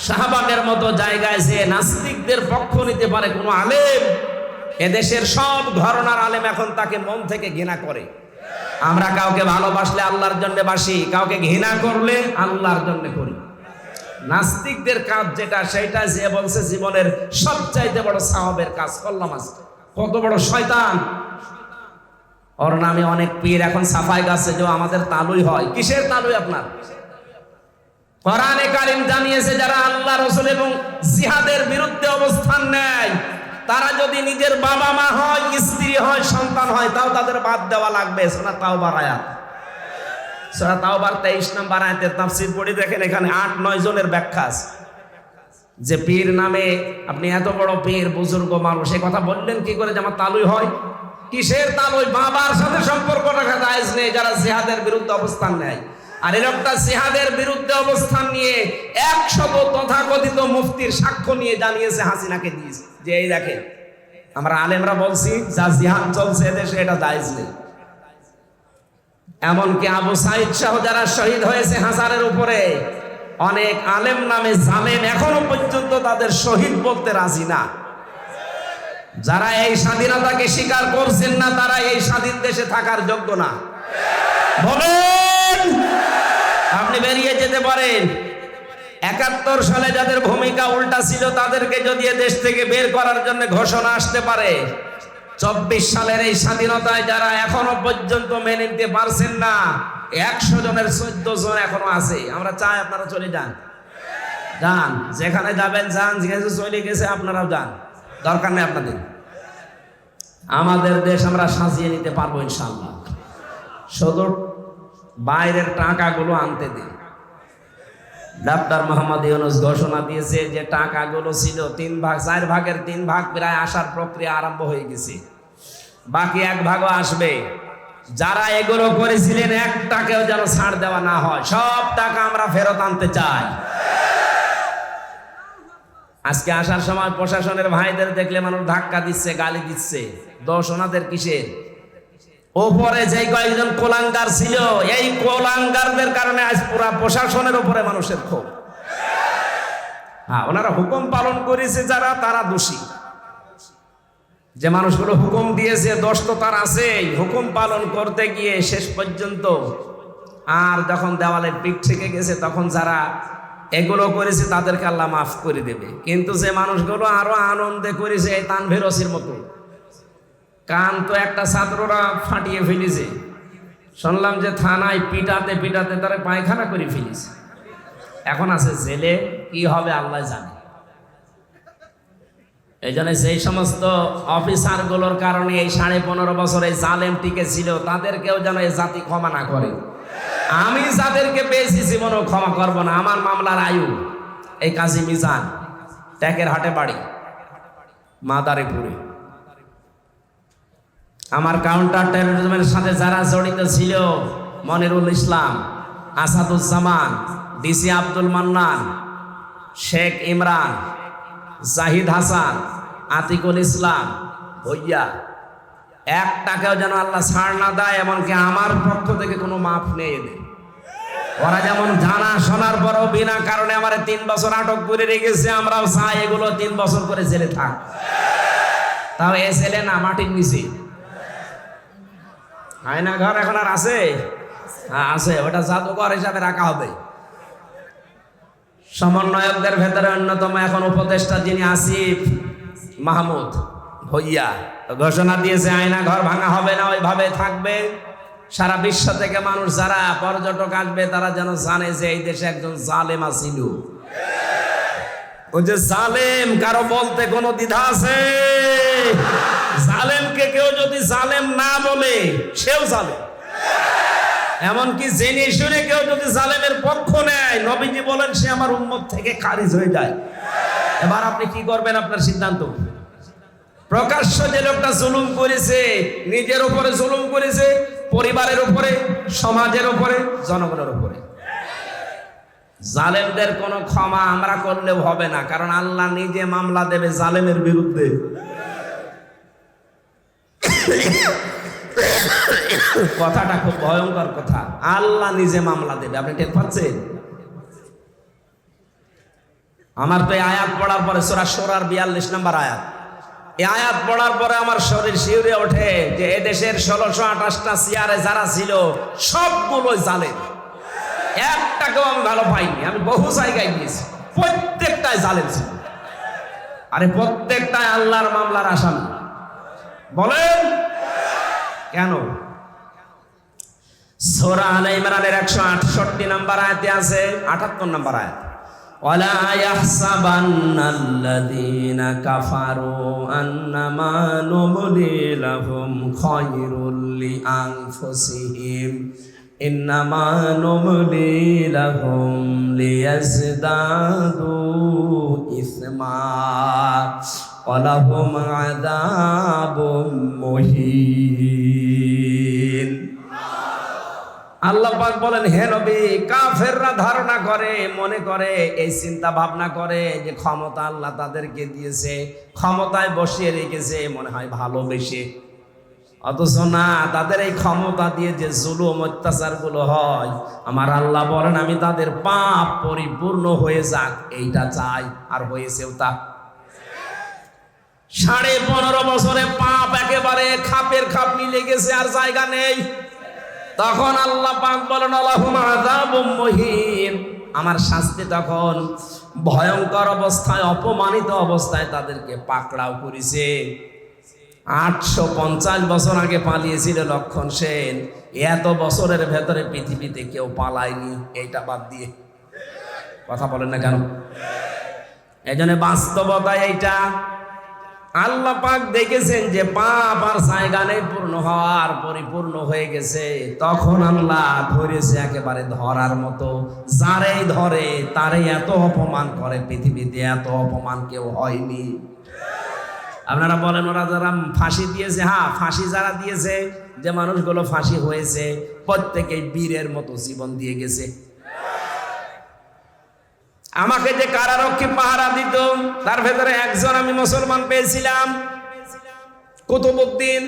শাহবাগের মতো জায়গায় যে নাস্তিকদের পক্ষ নিতে পারে কোন আলেম, এদেশের সব ঘরানার আলেম এখন তাকে মন থেকে ঘৃণা করে। আমরা কাউকে ভালোবাসলে আল্লাহর জন্য বাসি, কাউকে ঘৃণা করলে আল্লাহর জন্য করি। নাস্তিকদের কাজ যেটা, সেটা যে বলছে জীবনের সবচাইতে বড় সাওয়াবের কাজ করলাম আজকে। কত বড় শয়তান! ওর নামে অনেক পীর এখন সাফাই গাছে যে আমাদের তালুই হয়। কিসের তালুই আপনার? কোরআনে কারীম জানিয়েছে যারা আল্লাহ রাসূল এবং জিহাদের বিরুদ্ধে অবস্থান নেয়, তারা যদি নিজের বাবা মা হয়, স্ত্রী হয়, সন্তান হয়, তাও তাদের বাদ দেওয়া লাগবে। সূরা তাওবার আয়াত, সূরা তাওবার 23 নম্বর আয়াতের তাফসীর পড়ে দেখেন, এখানে 8-9 জনের ব্যাখ্যা আছে। যে পীর নামে আপনি এত বড় পীর, বুজুর্গ মানুষ, এই কথা বললেন কি করে যে আমার তালুই হয়? কিসের তালুই? বাবার সাথে সম্পর্ক রাখা জায়েজ নেই যারা জিহাদের বিরুদ্ধে অবস্থান নেয়। আর এরকম জিহাদের বিরুদ্ধে অবস্থান নিয়ে 100 তথাকথিত মুফতির সাক্ষ্য নিয়ে জানিয়েছে হাসিনাকে দিয়েছে যে এই দেখেন আমরা আলেমরা বলছি যা জিহাদ চলছে দেশে এটা জায়েজ নেই। এমনকি আবু সাইদ সহ যারা শহীদ হয়েছে হাজারের উপরে, অনেক আলেম নামে জালেম এখনো পর্যন্ত তাদের শহীদ বলতে রাজি না। যারা এই স্বাধীনতাকে স্বীকার করছেন না, তারা এই স্বাধীন দেশে থাকার যোগ্য না। বলেন, আপনি বেরিয়ে যেতে পারেন। 71 সালে যাদের ভূমিকা উল্টা ছিল, তাদেরকে যদি দেশ থেকে বের করার জন্য ঘোষণা আসতে পারে, 24 সালের এই স্বাধীনতায় যারা এখনো পর্যন্ত মেনে নিতে পারছেন না, 100 জনের 14 জন এখনো আছে। আমরা চাই আপনারা চলে যান, যান, যেখানে যাবেন যান, যেখানে চলে গেছে আপনারাও যান, দরকার নেই আপনাদের। আমাদের দেশ আমরা সাজিয়ে নিতে পারবো ইনশাআল্লাহ। শুধু বাইরের টাকাগুলো আনতে দিন। ডাক্তার মোহাম্মদ ইউনূস ঘোষণা দিয়েছে যে টাকাগুলো ছিল 3 ভাগ, 4 ভাগের 3 ভাগ প্রায় আসার প্রক্রিয়া আরম্ভ হয়ে গেছে, বাকি 1 ভাগও আসবে। যারা এগুলো করেছিলেন 1 টাকাও যেন ছাড় দেওয়া না হয়, সব টাকা আমরা ফেরত আনতে চাই। আজকে আসার সময় প্রশাসনের ভাইদের দেখলে মানুষ ধাক্কা দিচ্ছে, গালি দিচ্ছে। দোষ ওনাদের কিসের? ওপরে যে কয়েকজন কোলাঙ্গার ছিল, এই কোলাঙ্গারদের কারণে আজ পুরা প্রশাসনের উপরে মানুষের ক্ষোভ। হ্যাঁ, ওনারা হুকুম পালন করেছে যারা, তারা দোষী। যে মানুষগুলো হুকুম দিয়েছে, দোষ তো তার আছে। হুকুম পালন করতে গিয়ে শেষ পর্যন্ত আর যখন দেওয়ালে পিঠ থেকে গেছে, তখন যারা এগুলো করেছে তাদেরকে আল্লাহ মাফ করে দেবে। কিন্তু যে মানুষগুলো আরো আনন্দে করেছে, এই তানভীর ওসির মতো, কান তো একটা ছাত্ররা ফাটিয়ে ফেলেছে, শুনলাম যে থানায় পিটাতে পিটাতে তারা পায়খানা করে ফেলেছে, এখন আছে জেলে। কি হবে আল্লাহ জানে। এই জন্য সেই সমস্ত অফিসারগুলোর কারণে এই 15.5 বছর এই জালেম টিকে ছিল, তাদেরকেও যেন এই জাতি ক্ষমা না করে। আমি যাদেরকে পেয়েছি জীবনেও ক্ষমা করব না। আমার মামলার আয়ু এই কাজী মিজান, ট্যাকের হাটে বাড়ি, মাদারীপুরে। আমার কাউন্টার টেরোরিজমের সাথে যারা জড়িত ছিল, মনিরুল ইসলাম, আসাদুজ্জামান, ডিসি আব্দুল মান্নান, শেখ ইমরান, জাহিদ হাসান, আতিকুল ইসলাম, ভইয়া, 1 টাকাও যেন আল্লাহ ছাড় না দেয়। এমনকি আমার পক্ষ থেকে কোনো মাফ নেই এদের। ওরা যেমন জানা শোনার পরও বিনা কারণে আমার 3 বছর আটক করে রেখেছে, আমরাও চাই এগুলো 3 বছর করে জেলে থাক। তাও এ ছেলে না, মাটির নিচে। আয়না ঘর এখন আর আছে? হ্যাঁ আছে, ওটা জাদুঘর হিসাবে রাখা হবে। সমন্বয়কদের ভেতরে অন্যতম এখন উপদেষ্টা যিনি আসিফ মাহমুদ ভইয়া ঘোষণা দিয়েছে আয়না ঘর ভাঙা হবে না, ওইভাবে থাকবে। সারা বিশ্ব থেকে মানুষ যারা পর্যটক আসবে, তারা যেন জানে যে এই দেশে একজন জালেম আছিল। ওই যে জালেম, কারো বলতে কোনো দ্বিধা আছে? জালেমকে কেউ যদি জালেম না বলে, সেও জালেম। এমনকি জেনে শুনে কেউ যদি জালেমের পক্ষ নেয়, নবীজি বলেন সে আমার উম্মত থেকে খারিজ হয়ে যায়। এবার আপনি কি করবেন? আপনার সিদ্ধান্ত। প্রকাশ্য যে লোকটা জুলুম করেছে, নিজের উপরে জুলুম করেছে, পরিবারের উপরে, সমাজের উপরে, জনগণের উপরে, জালেমদের কোনো ক্ষমা আমরা করলেও হবে না, কারণ আল্লাহ নিজে মামলা দেবে জালেমের বিরুদ্ধে। কথাটা খুব ভয়ঙ্কর কথা। আল্লাহ নিজে মামলা দেবে, আপনি টের পাচ্ছেন? আমার তো এই আয়াত পড়ার পরে, সূরা শুরার 42 নম্বর আয়াত, এই আয়াত পড়ার পরে আমার শরীর শিউরে ওঠে যে এদেশের 1628টা চেয়ারে যারা ছিল সবগুলো জালেম। একটাকেও আমি ভালো পাইনি। আমি বহু জায়গায় গিয়েছি, প্রত্যেকটাই জালেম ছিল। আরে প্রত্যেকটাই আল্লাহর মামলার আসামি। বলেন কেন? সূরা আলে ইমরানের 168 নম্বর আয়াতে আছে, 78 নম্বর আয়াত, ওয়ালা ইয়াহসাবান্নাল্লাযীনা কাফারু আন্নামা নুমলি লাহুম খায়রুল লিআনফুসিহিম ইন্নামা নুমলি লাহুম লিয়াজদাদু ইসমা ওয়া লাহুম আযাবুম মুহিন। আল্লাহ পাক বলেন, হে নবী, কাফেররা ধারণা করে, মনে করে, এই চিন্তা ভাবনা করে যে ক্ষমতা আল্লাহ তাদেরকে দিয়েছে, ক্ষমতায় বসিয়ে রেখেছে, মনে হয় ভালোবেসে। অথচ না, তাদের এই ক্ষমতা দিয়ে যে জুলুম অত্যাচার গুলো হয়, আমার আল্লাহ বলেন আমি তাদের পাপ পরিপূর্ণ হয়ে যাক এইটা চাই, আর হয়েছেও তা। 15.5 বছরে পাপ একেবারে খাপের খাপ মিলে গেছে, আর জায়গা নেই। তখন আল্লাহ পাক বলেন লাহুম আযাবুম মুহিন, আমার শাস্তি তখন ভয়ঙ্কর অবস্থায়, অপমানিত অবস্থায় তাদেরকে পাকড়াও করেছে। 850 বছর আগে পালিয়েছিল লক্ষণ সেন, এত বছরের ভেতরে পৃথিবীতে কেউ পালায়নি, এইটা বাদ দিয়ে। কথা বলেন না কেন? এই জন্য বাস্তবতা এইটা। আল্লাহ পাক দেখেছেন যে পাপ আর জায়গা নেই পূর্ণ হওয়ার, পরিপূর্ণ হয়ে গেছে, তখন আল্লাহ ধরেছে একেবারে ধরার মতো। যারেই ধরে তারে এত অপমান করে, পৃথিবীতে এত অপমান কেউ হয়নি। আপনারা বলেন ওরা যারা ফাঁসি দিয়েছে, হ্যাঁ ফাঁসি যারা দিয়েছে, যে মানুষগুলো ফাঁসি হয়েছে প্রত্যেকেই বীরের মতো জীবন দিয়ে গেছে। আমাকে যে কারারক্ষী পাহারা দিত, তার ভেতরে একজন আমি মুসলমান পেয়েছিলাম, কুতুবউদ্দিন,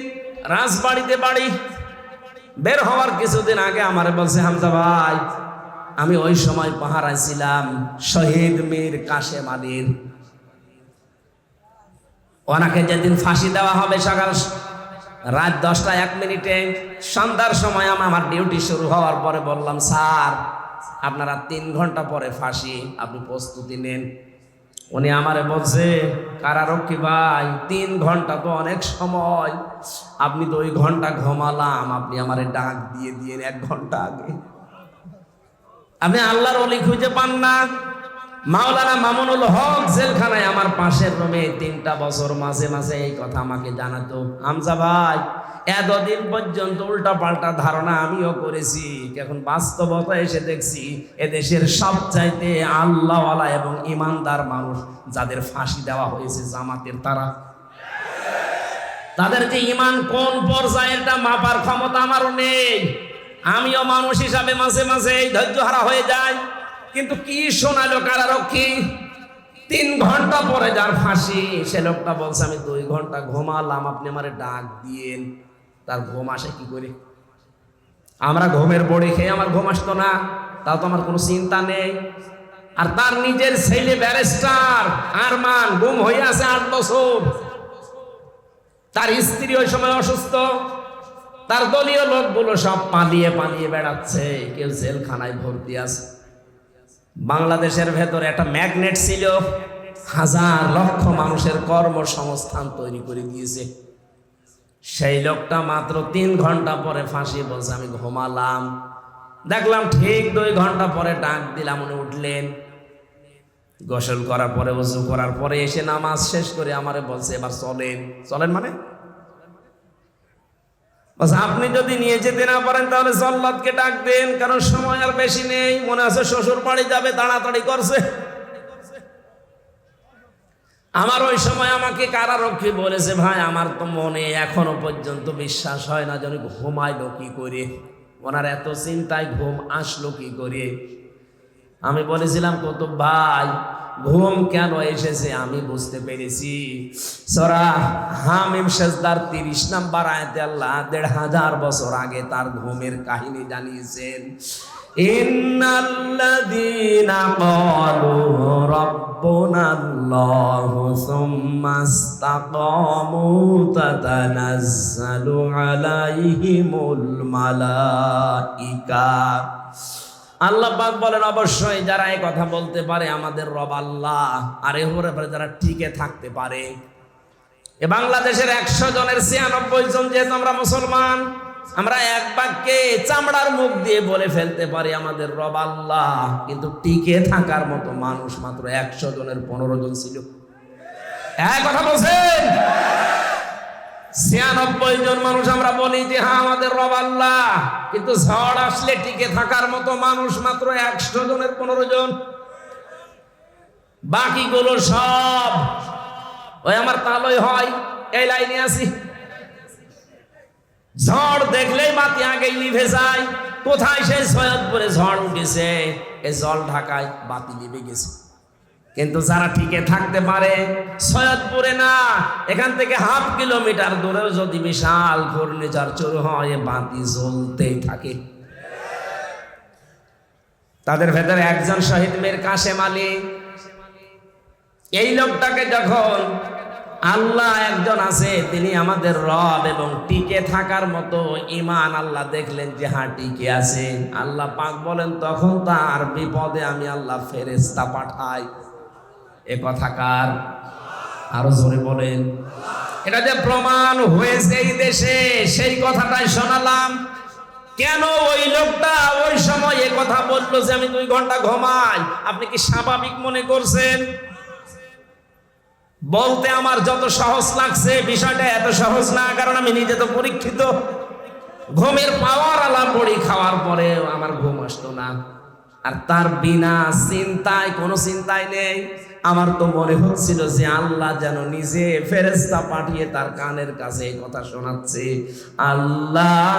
রাজবাড়িতে বাড়ি। বের হওয়ার কিছুদিন আগে আমারে বলছে, হামজা ভাই, আমি ওই সময় পাহারায় ছিলাম শহীদ মীর কাশেম আলীর। ওনাকে যেদিন ফাঁসি দেওয়া হবে সকাল রাত 10:01 সন্ধ্যার সময় আমার ডিউটি শুরু হওয়ার পরে বললাম, স্যার আপনারা 3 ঘন্টা পরে ফাঁসি, আপনি প্রস্তুতি নেন। উনি আমারে বলছে, কারারক্ষী ভাই 3 ঘন্টা তো অনেক সময়, আপনি তো 2 ঘন্টা ঘুমালাম, আপনি আমারে ডাক দিয়ে 1 ঘন্টা আগে। আপনি আল্লাহর ওলি খুঁজে পান না? মাওলানা মামুনুল হক জেলখানায় আমার পাশের রুমে 3টা বছর মাঝে মাঝে এই কথা আমাকে জানাতো, হামজা ভাই এতদিন পর্যন্ত উল্টা পাল্টা ধারণা আমিও করেছি, এখন বাস্তবতা এসে দেখছি এদেশের সবচাইতে আল্লাহওয়ালা এবং ইমানদার মানুষ যাদের ফাঁসি দেওয়া হয়েছে জামাতের, তাদের যে ইমান কোন পর্যায়ে এটা মাপার ক্ষমতা আমারও নেই। আমিও মানুষ হিসাবে মাঝে মাঝে ধৈর্য হারা হয়ে যায়। কিন্তু কি শোনালো কারারক্ষী, 3 ঘন্টা পরে যার ফাঁসি, সে লোকটা বলছে আমি 2 ঘন্টা ঘুমালাম, আপনি আমারে ডাক দিয়েন। তার ঘুম আসে কি করে? আমরা ঘুমের বড়ি খেয়ে আমার ঘুম আসতো না, তাও তো আমার কোনো চিন্তা নেই। আর তার নিজের ছেলে ব্যারিস্টার আরমান গুম হয়ে আছে 8 বছর। তার স্ত্রী ওই সময় অসুস্থ, তার দলীয় লোকগুলো সব পালিয়ে পালিয়ে বেড়াচ্ছে, কেউ জেলখানায় ভর্তি আছে। বাংলাদেশের ভেতরে একটা ম্যাগনেট ছিল, 1000 লক্ষ মানুষের কর্মসংস্থান তৈরি করে দিয়েছে। সেই লোকটা মাত্র 3 ঘন্টা পরে ফাঁসি, বলছে আমি ঘুমালাম। দেখলাম ঠিক 2 ঘন্টা পরে ডাক দিলাম, উনি উঠলেন। গোসল করার পরে, ওযু করার পরে এসে নামাজ শেষ করে আমারে বলছে এবার চলেন। চলেন মানে আপনি যদি নিয়ে যেতে না পারেন তাহলে জল্লাদকে ডাক দেন, কারণ সময় আর বেশি নেই, মনে আছে শ্বশুর বাড়ি যাবে, তাড়াতাড়ি করছে। আমার ওই সময় আমাকে কারারক্ষী বলেছে, ভাই আমার তো মনে এখনো পর্যন্ত বিশ্বাস হয় না যে ঘুমাইলো কি করে, ওনার এত চিন্তায় ঘুম আসলো কি করে। আমি বলেছিলাম, কুতুব ভাই ঘুম কেন এসেছে আমি বুঝতে পেরেছি। সূরা হামিম সিজদার 30 নম্বর আয়াতে আল্লাহ 1500 বছর আগে তার ঘুমের কাহিনী জানিয়েছেন। ইন্নাল্লাযীনা ক্বালু রাব্বুনাল্লাহু সুম্মা ইসতাকামু তাতানাজ্জালু আলাইহিমুল মালাইকা। আল্লাহ পাক বলেন, অবশ্যই যারা এই কথা বলতে পারে আমাদের রব আল্লাহ, আর এর উপরে যারা টিকে থাকতে পারে। এ বাংলাদেশের 100 জনের 96 জন যেহেতু আমরা মুসলমান, আমরা এক বাক্যে চামড়ার মুখ দিয়ে বলে ফেলতে পারি আমাদের রব আল্লাহ, কিন্তু টিকে থাকার মতো মানুষ মাত্র 100 জনের 15 জন ছিল। এক কথা বলছেন, 96 জন মানুষ আমরা বলি যে হ্যাঁ আমাদের রব আল্লাহ, কিন্তু ঝড় আসলে টিকে থাকার মতো মানুষ মাত্র 100 জনের 15 জন। বাকিগুলো সব ওই আমার তালই হয় এই লাইনে আছি। ঝড় দেখলেই বাতি আগেই নিভে যায়। কোথায় সেই সৈয়দপুরে ঝড় উঠেছে, এই জল ঢাকায় বাতি নিভে গেছে। কিন্তু যারা টিকে থাকতে পারে, সৈয়দপুরে না, এখান থেকে 1/2 কিলোমিটার দূরেও যদি বিশাল ঘূর্ণিঝড় শুরু হয়, বাতি জ্বলতেই থাকে। তাদের ভেতরে একজন শহীদ মীর কাশেম আলী। এই লোকটাকে যখন আল্লাহ একজন আছে, তিনি আমাদের রব, এবং টিকে থাকার মতো ঈমান আল্লাহ দেখলেন যে হ্যাঁ টিকে আছে, আল্লাহ পাক বলেন তখন তার বিপদে আমি আল্লাহ ফেরেশতা পাঠাই। এ কথাকার আরো জোরে বলেন। এটা যে প্রমাণ হয়েছে এই দেশে, সেই কথাটাই শোনালাম। কেন ওই লোকটা ওই সময় এ কথা বললো যে আমি 2 ঘন্টা ঘুমাই? আপনি কি স্বাভাবিক মনে করছেন? বলতে আমার যত সহজ লাগছে, বিষয়টা এত সহজ না, কারণ আমি নিজে তো পরীক্ষিত। ঘুমের পাওয়ার আলাম পড়ি, খাওয়ার পরে আমার ঘুম আসতো না। আর তার বিনা চিন্তায়, কোনো চিন্তাই নেই। আমার তো মনে হচ্ছিল যে আল্লাহ যেন নিজে ফেরেশতা পাঠিয়ে তার কানের কাছে এই কথা শোনাচ্ছে, আল্লাহ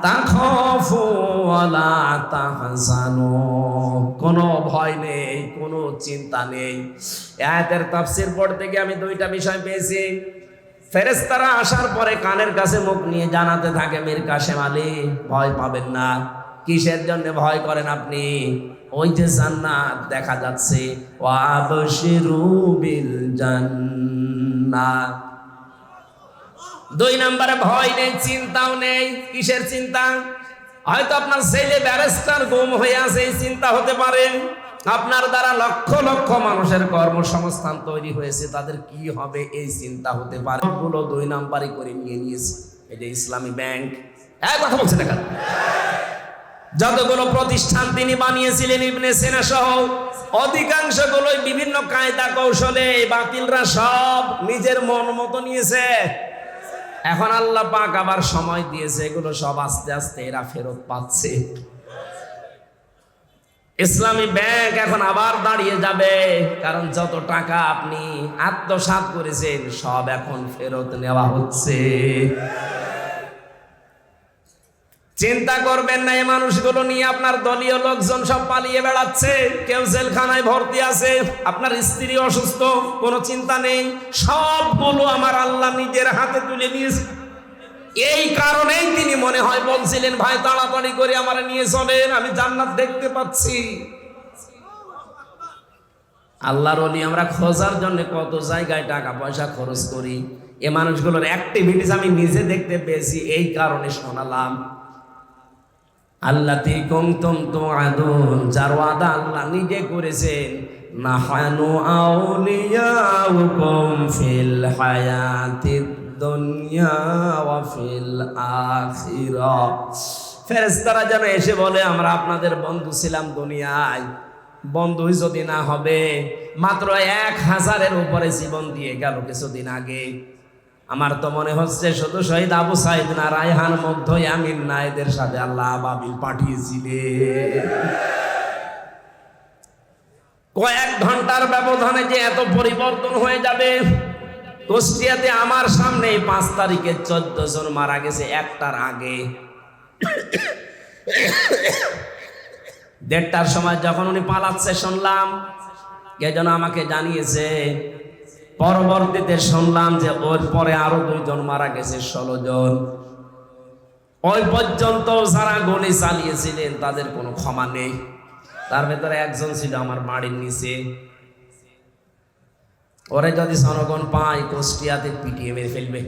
তাখাফু ওয়ালা তাহজানু, কোনো ভয় নেই, কোনো চিন্তা নেই। আয়াতের তাফসীর পড়তে গিয়ে আমি 2টা বিষয় পেয়েছি। ফেরেশতারা আসার পরে কানের কাছে মুখ নিয়ে জানাতে থাকে, মীর কাশেম আলী ভয় পাবেন না। কিসের জন্য ভয় করেন আপনি? ওই যে জান্নাত দেখা যাচ্ছে, ওয়াবশিরু বিল জান্নাহ। 2 নম্বরে ভয় নেই, চিন্তাও নেই। কিসের চিন্তা? হয়তো আপনার ছেলে ব্যারিস্টার গুম হয়ে আছে, এই চিন্তা হতে পারে। আপনার দ্বারা লক্ষ লক্ষ মানুষের কর্মসংস্থান তৈরি হয়েছে, তাদের কি হবে এই চিন্তা হতে পারে। সবগুলো 2 নাম্বারই করে নিয়েছে। এই যে ইসলামী ব্যাংক, এক কথা বলছে দেখা, যতগুলো প্রতিষ্ঠান তিনি বানিয়েছিলেন ইবনে সিনা সহ, অধিকাংশগুলোই বিভিন্ন কায়দা কৌশলে বাতিলরা সব নিজের মন মতো নিয়েছে। এখন আল্লাহ পাক আবার সময় দিয়েছে, এগুলো সব আস্তে আস্তে এরা ফেরত পাচ্ছে। ইসলামী ব্যাংক এখন আবার দাঁড়িয়ে যাবে, কারণ যত টাকা আপনি আত্মসাৎ করেছেন সব এখন ফেরত নেওয়া হচ্ছে। চিন্তা করবেন না, এই মানুষগুলো নিয়ে আপনার দলীয় লোকজন সব পালিয়ে বেড়াচ্ছে, কেউ জেলখানায় ভর্তি আছে, আপনার স্ত্রী অসুস্থ, কোনো চিন্তা নেই। সবগুলো আমার আল্লাহ নিজের হাতে তুলে নিয়েছে। এই কারণেই তিনি মনে হয় বলছিলেন, ভাই তাড়াতাড়ি করে আমার নিয়ে চলেন, আমি জান্নাত দেখতে পাচ্ছি। আল্লাহর ওলি আমরা খোঁজার জন্য কত জায়গায় টাকা পয়সা খরচ করি, এ মানুষগুলোর অ্যাক্টিভিটিস আমি নিজে দেখতে পেয়েছি, এই কারণে শোনালাম। আল্লাতি কুনতুম তুআদুন, যার ওয়াদা আল্লাহ নিজে করেছেন, নাহানু আউলিয়াউকুম ফিল হায়াতিদ দুনিয়া ওয়া ফিল আখিরাহ। ফেরেশতারা যেন এসে বলে, আমরা আপনাদের বন্ধু ছিলাম দুনিয়ায়, বন্ধুই যদি না হবে, মাত্র 1000-এর উপরে জীবন দিয়ে গেল কিছুদিন আগে। আমার তো মনে হচ্ছে শুধু শহীদ আবু সাইদ না, রায়হান, মুগ্ধ, ইয়ামিন না, এদের সাথে আল্লাহ আবাবিল পাঠিয়েছিলেন। কয়েক ঘন্টার ব্যবধানে যে এত পরিবর্তন হয়ে যাবে। কুষ্টিয়াতে আমার সামনে 5 তারিখে 14 জন মারা গেছে, 1টার আগে। 1:30টার সময় যখন উনি পালাচ্ছে শুনলাম, কে যেন আমাকে জানিয়েছে। পরবর্তীতে শুনলাম যে ওর পরে আরো 2 জন মারা গেছে, 16 জন। ওই পর্যন্ত যারা গুলি চালিয়েছিলেন তাদের কোনো ক্ষমা নেই। তার ভেতরে একজন ছিল আমার বাড়ির নিচে। ওরে যদি জনগণ পায়, কুষ্টিয়াতে পিটিয়ে মেরে ফেলবে।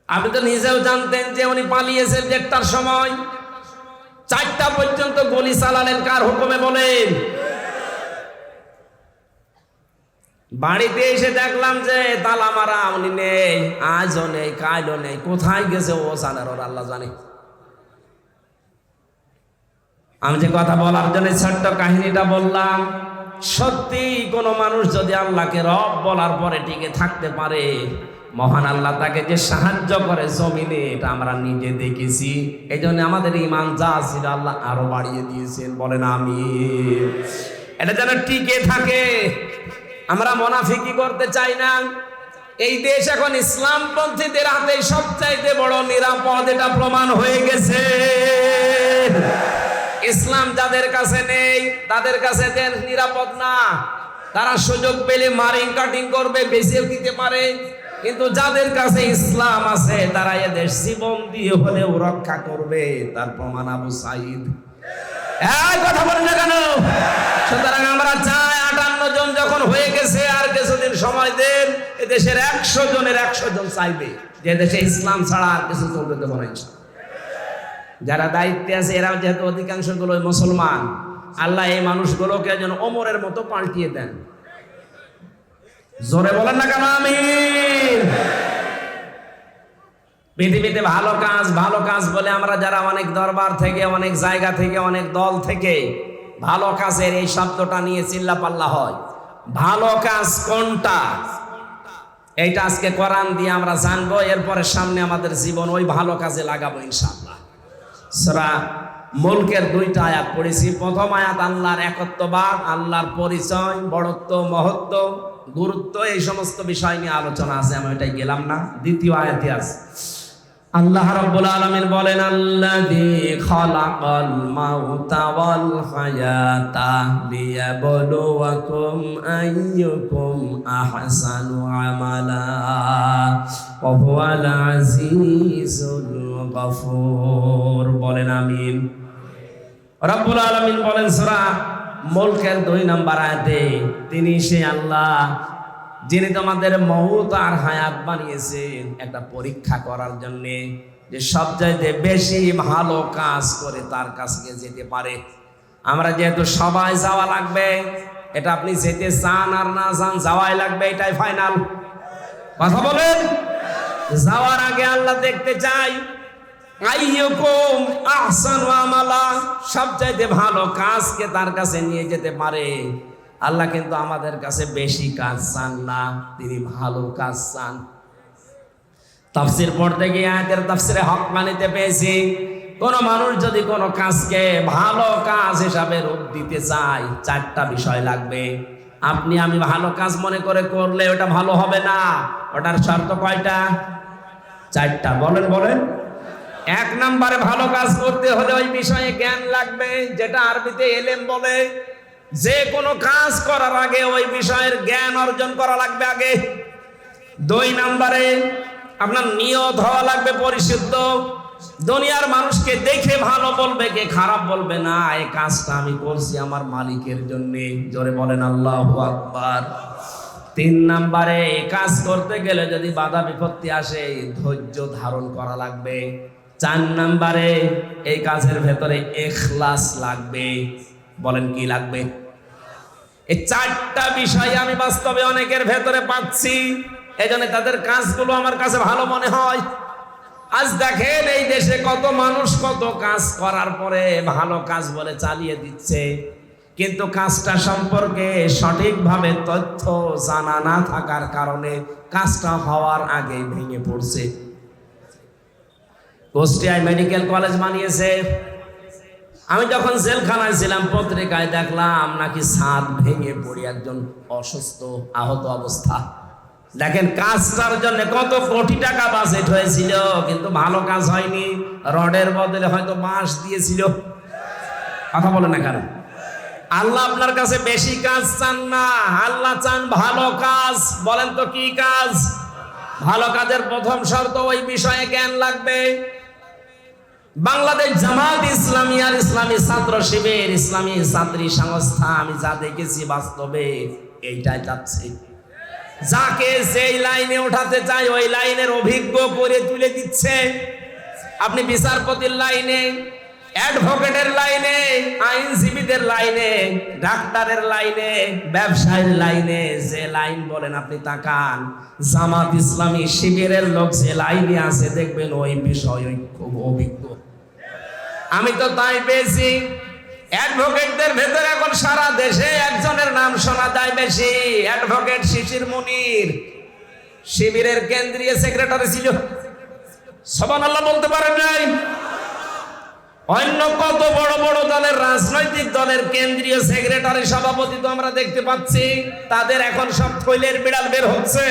আপনি তো নিজেও জানতেন যে উনি পালিয়েছেন 1টার সময়। 4টা পর্যন্ত গুলি চালালেন কার হুকুমে বলেন? বাড়িতে এসে দেখলাম যে তালা মারা, উনি নেই, আজও নেই, কালও নেই, কোথায় গেছে ও জানে, ওর আল্লাহ জানে। আমি যে কথা বলার জন্য ছোট্ট কাহিনীটা বললাম, সত্যি কোনো মানুষ যদি আল্লাহকে রব বলার পরে টিকে থাকতে পারে, মহান আল্লাহ তাকে যে সাহায্য করে জমিনে, এটা আমরা নিজে দেখেছি। এই জন্য আমাদের ঈমান যা ছিল আল্লাহ আরো বাড়িয়ে দিয়েছেন, বলেন আমিন। এটা যেন টিকে থাকে। আমরা মুনাফিকি করতে চাই না। এই দেশ এখন ইসলামপন্থীদের হাতে সবচাইতে বড় নিরাপদ, এটা প্রমাণ হয়ে গেছে। ইসলাম যাদের কাছে নেই তাদের কাছে দেন নিরাপদ না। তারা সুযোগ পেলে মারিং কাটিং করবে, বেঁচেও দিতে পারে। কিন্তু যাদের কাছে ইসলাম আছে তারা এদেশ জীবন দিয়ে হলেও রক্ষা করবে। তার প্রমাণ আবু সাঈদ। এই কথা বলেন না কেন? সুতরাং আমরা চাই 58 জন যখন হয়ে গেছে, আর কিছুদিন সময় দেন, এদেশের 100 জনের 100 জন চাইবে যে দেশে ইসলাম ছাড়া আর কিছু চলতে দেব না। যারা দায়িত্বে আছে এরা যেহেতু অধিকাংশ গুলো মুসলমান, আল্লাহ এই মানুষগুলোকে যেন ওমরের মতো পাল্টিয়ে দেন। জোরে বলেন না কেন আমিন। পৃথিবীতে ভালো কাজ বলে আমরা যারা অনেক দরবার থেকে, অনেক জায়গা থেকে, অনেক দল থেকে ভালো কাজের এই শব্দটা নিয়ে চিল্লাপাল্লা হয়। ভালো কাজ কোনটা, এইটা আজকে কোরআন দিয়ে আমরা জানবো। এরপরে সামনে আমাদের জীবন ওই ভালো কাজে লাগাবো ইনশাআল্লাহ। সূরা মুলকের 2টা আয়াত পড়েছি। প্রথম আয়াত আল্লাহর একত্ববাদ, আল্লাহর পরিচয়, বড়ত্ব, মহত্ব, গুরুত্ব, এই সমস্ত বিষয় নিয়ে আলোচনা আছে, আমি ওইটাই গেলাম না। দ্বিতীয় আয়াতে আছে আল্লাহ রাব্বুল আলামিন বলেন, আল্লাযী খালাকাল মাউতা ওয়াল হায়াতা লিয়াবলুয়াকুম আইয়ুকুম আহসানু আমালা ওয়া হুয়াল আজিজুল গফুর। বলেন আমিন। রাব্বুল আলামিন বলেন সূরা মুলকের 2 নম্বর আয়াতে, তিনি সে আল্লাহ যিনি তোমাদের মউত আর হায়াত বানিয়েছেন একটা পরীক্ষা করার জন্য, যে সবচাইতে বেশি ভালো কাজ করে তার কাছে যেতে পারে। আমরা যেহেতু সবাই যাওয়া লাগবে, এটা আপনি যেতে চান আর না চান যাওয়াই লাগবে, এটাই ফাইনাল। কথা বলেন। যাওয়ার আগে আল্লাহ দেখতে চাই আইয়ুকুম আহসানু আমালা, সবচাইতে ভালো কাজকে তার কাছে নিয়ে যেতে পারে। আল্লাহ কিন্তু আমাদের কাছে বেশি কাজ চান না, তিনি ভালো কাজ চান। তাফসীর পড়তে গিয়ে আয়াতের তাফসীরে হক্কানিতে পেয়েছি, কোন মানুষ যদি কোন কাজকে ভালো কাজ হিসাবে রূপ দিতে চায়, 4টা বিষয় লাগবে। আপনি আমি ভালো কাজ মনে করে করলে ওটা ভালো হবে না। ওটার শর্ত কয়টা? 4টা। বলেন। 1 নম্বরে ভালো কাজ করতে হলে ওই বিষয়ে জ্ঞান লাগবে, যেটা আরবিতে এলেম বলে। যে কোনো কাজ করার আগে ওই বিষয়ের জ্ঞান অর্জন করা লাগবে আগে। 2 নম্বরে আপনার নিয়ত হওয়া লাগবে পরিশুদ্ধ। দুনিয়ার মানুষকে দেখে ভালো বলবে, কে খারাপ বলবে না। এই কাজটা আমি করছি আমার মালিকের জন্য। জোরে বলেন আল্লাহু আকবার। 3 নম্বরে কাজ করতে গেলে যদি বাধা বিপত্তি আসে, ধৈর্য ধারণ করা লাগবে। 4 নম্বরে এই কাজের ভেতরে ইখলাস লাগবে। বলেন কি লাগবে? এই 4টা বিষয় আমি বাস্তবে অনেকের ভেতরে পাচ্ছি, এজন্য তাদের কাজগুলো আমার কাছে ভালো মনে হয়। আজ দেখেন এই দেশে কত মানুষ কত কাজ করার পরে ভালো কাজ বলে চালিয়ে দিচ্ছে, কিন্তু কাজটা সম্পর্কে সঠিকভাবে তথ্য জানা না থাকার কারণে কাজটা হওয়ার আগেই ভেঙে পড়ছে। কুষ্টিয়ায় মেডিকেল কলেজ বানিয়েছে। আমি যখন জেলখানায় ছিলাম পত্রিকায় দেখলাম নাকি ছাদ ভেঙে পড়ে একজন অসুস্থ আহত অবস্থা। দেখেন কাজটার জন্য কত কোটি টাকা বাজেট হয়েছিল, কিন্তু ভালো কাজ হয়নি। রডের বদলে হয়তো বাঁশ দিয়েছিল। কথা বলে না কেন? আল্লাহ আপনার কাছে বেশি কাজ চান না, আল্লাহ চান ভালো কাজ। বলেন তো কি কাজ? ভালো কাজের প্রথম শর্ত ওই বিষয়ে জ্ঞান লাগবে। বাংলাদেশ জামাত ইসলামী আর ইসলামী ছাত্র শিবির, ইসলামী ছাত্রী সংস্থা, আমি যা দেখেছি বাস্তবে এইটাই যাচ্ছে। যাকে যেই লাইনে উঠাতে চাই ওই লাইনের অভিজ্ঞ করে তুলে দিচ্ছে। আপনি বিচারপতির লাইনে, অ্যাডভোকেটের লাইনে, আইনজীবীদের রাজনীতিবিদের লাইনে, ডাক্তারের লাইনে, ব্যবসায়ীর লাইনে, যে লাইন বলেন আপনি তাকান, জামাত ইসলামী শিবিরের লোক যে লাইনে আছে দেখবেন ওই বিষয় খুব অভিজ্ঞ। আমি তো তাই পেয়েছি। অ্যাডভোকেটদের ভেতরে এখন সারা দেশে একজনের নাম শোনা যায় বেশি, অ্যাডভোকেট শিশির মুনির, শিবিরের কেন্দ্রীয় সেক্রেটারি ছিল। সুবহানাল্লাহ বলতে পারেন নাই? অন্য কত বড় বড় দলের রাজনৈতিক দলের কেন্দ্রীয় সেক্রেটারি, সভাপতি তো আমরা দেখতে পাচ্ছি, তাদের এখন সব থৈলের বিড়াল বের হচ্ছে।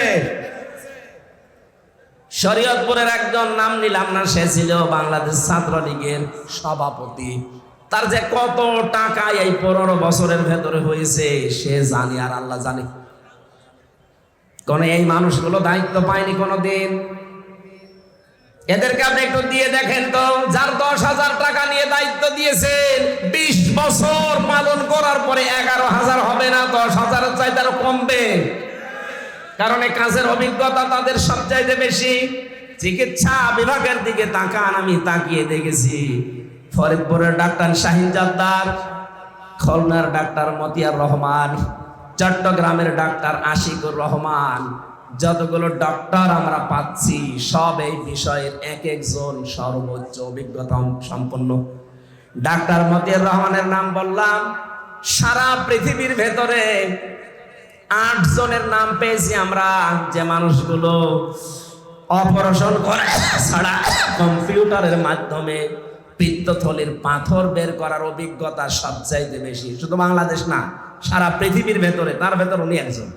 শরীয়তপুরের একজন, নাম নিলাম না, সে ছিল বাংলাদেশ ছাত্রলীগের সভাপতি। তার যে কত টাকা এই 15 বছরের ভেতরে হয়েছে সে জানে আর আল্লাহ জানে। কোন এই মানুষগুলো দায়িত্ব পায়নি কোনোদিন। এদেরকে আপনি একটু দিয়ে দেখেন তো, যার 10,000 টাকা নিয়ে দায়িত্ব দিয়েছেন, 20 বছর পালন করার পরে 11,000 হবে না, 10,000 চাইতে আরো কমবে। কারণ এই কাজের অভিজ্ঞতা তাদের সবচাইতে বেশি। চিকিৎসা বিভাগের দিকে তাকান, আমি তাকিয়ে দেখেছি ফরিদপুরের ডাক্তার শাহিন জাদ্দার, খুলনার ডাক্তার মতিয়ার রহমান, চট্টগ্রামের ডাক্তার আশিকুর রহমান, যতগুলো ডক্টর আমরা পাচ্ছি সব এই বিষয়ের এক একজন সর্বোচ্চ অভিজ্ঞতা সম্পন্ন। ডাক্তার মতিয়ার রহমানের নাম বললাম, সারা পৃথিবীর ভেতরে 8 জনের নাম পেয়েছি আমরা, যে মানুষগুলো অপারেশন করে ছাড়া কম্পিউটারের মাধ্যমে পিত্তথলির পাথর বের করার অভিজ্ঞতা সবচাইতে বেশি। শুধু বাংলাদেশ না, সারা পৃথিবীর ভেতরে, তার ভেতর উনি একজন।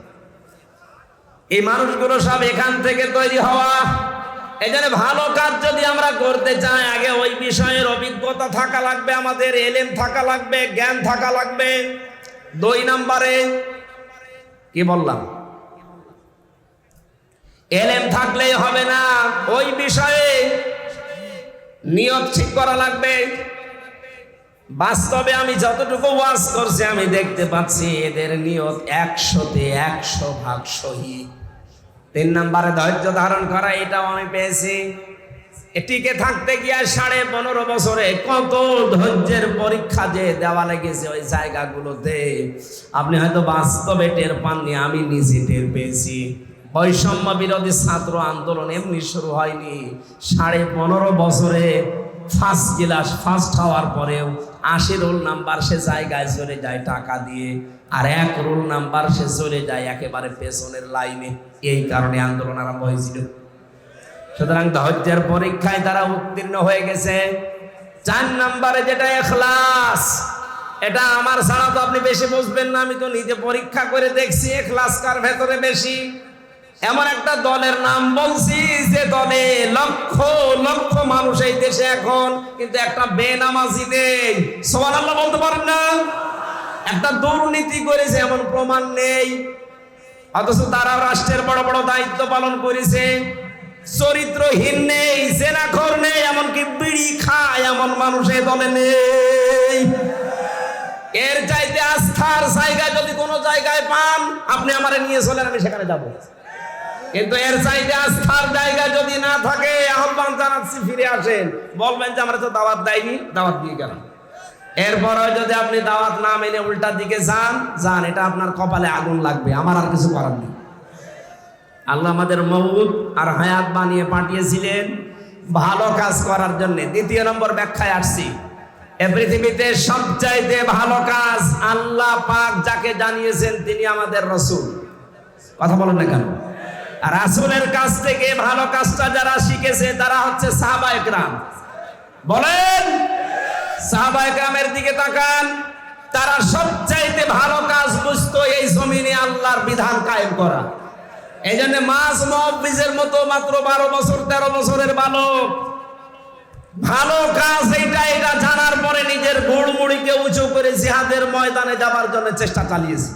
এই মানুষগুলো সব এখান থেকে তৈরি হওয়া। এই জন্য ভালো কাজ যদি আমরা করতে চাই, আগে ওই বিষয়ের অভিজ্ঞতা থাকা লাগবে, আমাদের এলেম থাকা লাগবে, জ্ঞান থাকা লাগবে। 2 নম্বরে কি বললাম, এলেম থাকলেই হবে না, ওই বিষয়ে নিয়ত ঠিক করা লাগবে। বাস্তবে আমি যতটুকু ওয়াজ করছি আমি দেখতে পাচ্ছি এদের নিয়ত 100-তে 100% সহি। 3 নম্বরে ধৈর্য ধারণ করা, এটাও আমি পেয়েছি। টিকে থাকতে গিয়ে 15.5 বছরে কত ধৈর্যের পরীক্ষা যে দেওয়া লেগেছে ওই জায়গাগুলোতে, আপনি হয়তো বাস্তবে টের পাননি, আমি নিজে টের পেয়েছি। বৈষম্য বিরোধী ছাত্র আন্দোলন এমনি শুরু হয়নি, 15.5 বছরে ফার্স্ট ক্লাস ফার্স্ট হওয়ার পরেও 80 রোল নাম্বার সে জায়গায় চলে যায় টাকা দিয়ে, আর 1 রোল নাম্বার সে চলে যায় একেবারে পেছনের লাইনে। এই কারণে আন্দোলন আরম্ভ হয়েছিল। সুতরাং ধৈর্যের পরীক্ষায় তারা উত্তীর্ণ হয়ে গেছে। 4 নম্বরে যেটা ইখলাস, এটা আমার ছাড়া তো আপনি বেশি বুঝবেন না, আমি তো নিজে পরীক্ষা করে দেখছি ইখলাস কার ভেতরে বেশি। এমন একটা দলের নাম বলছি যে দলে লক্ষ লক্ষ মানুষ এই দেশে এখন, কিন্তু একটা বেনামাজি নেই। সুবহানাল্লাহ বলতে পারেন না? একটা দুর্নীতি করেছে এমন প্রমাণ নেই, অথচ তারা রাষ্ট্রের বড় বড় দায়িত্ব পালন করেছে। চরিত্রহীন নেই, জেনাখোর নেই, এমনকি বিড়ি খায় এমন মানুষ এই দলে নেই। এর চাইতে আস্থার জায়গা যদি কোনো জায়গায় পান, আপনি আমারে নিয়ে চলেন, আমি সেখানে যাব। কিন্তু এর চাইতে আস্থার জায়গা যদি না থাকে, আহ্বান জানাচ্ছি ফিরে আসেন। বলবেন যে আমরা তো দাওয়াত দেয়নি, দাওয়াত দিয়ে গেলাম। এরপরে যদি আপনি দাওয়াত না মেনে উল্টা দিকে যান, এটা আপনার কপালে আগুন লাগবে, আমার আর কিছু করার নেই। আল্লাহ আমাদের মওত আর হায়াত বানিয়ে পাঠিয়েছিলেন ভালো কাজ করার জন্য। 2 নম্বর ব্যাখ্যায় আসছি, এই পৃথিবীতে সবচাইতে ভালো কাজ আল্লাহ পাক যাকে জানিয়েছেন তিনি আমাদের রাসূল। কথা বলেন না কেন? আর রাসূলের কাছ থেকে ভালো কাজটা যারা শিখেছে তারা হচ্ছে সাহাবায়ে কেরাম। বলেন, সাহাবায়ে কেরামের দিকে তাকান, তারা সবচাইতে ভালো কাজ বুঝতো এই জমিনে আল্লাহর বিধান কায়েম করা। এই জন্য মাস মুআব্বিজের মতো মাত্র 12 বছর 13 বছরের বালক ভালো কাজ এটা জানার পরে নিজের গুড়মুড়িকে উঁচু করে জিহাদের ময়দানে যাবার জন্য চেষ্টা চালিয়েছে।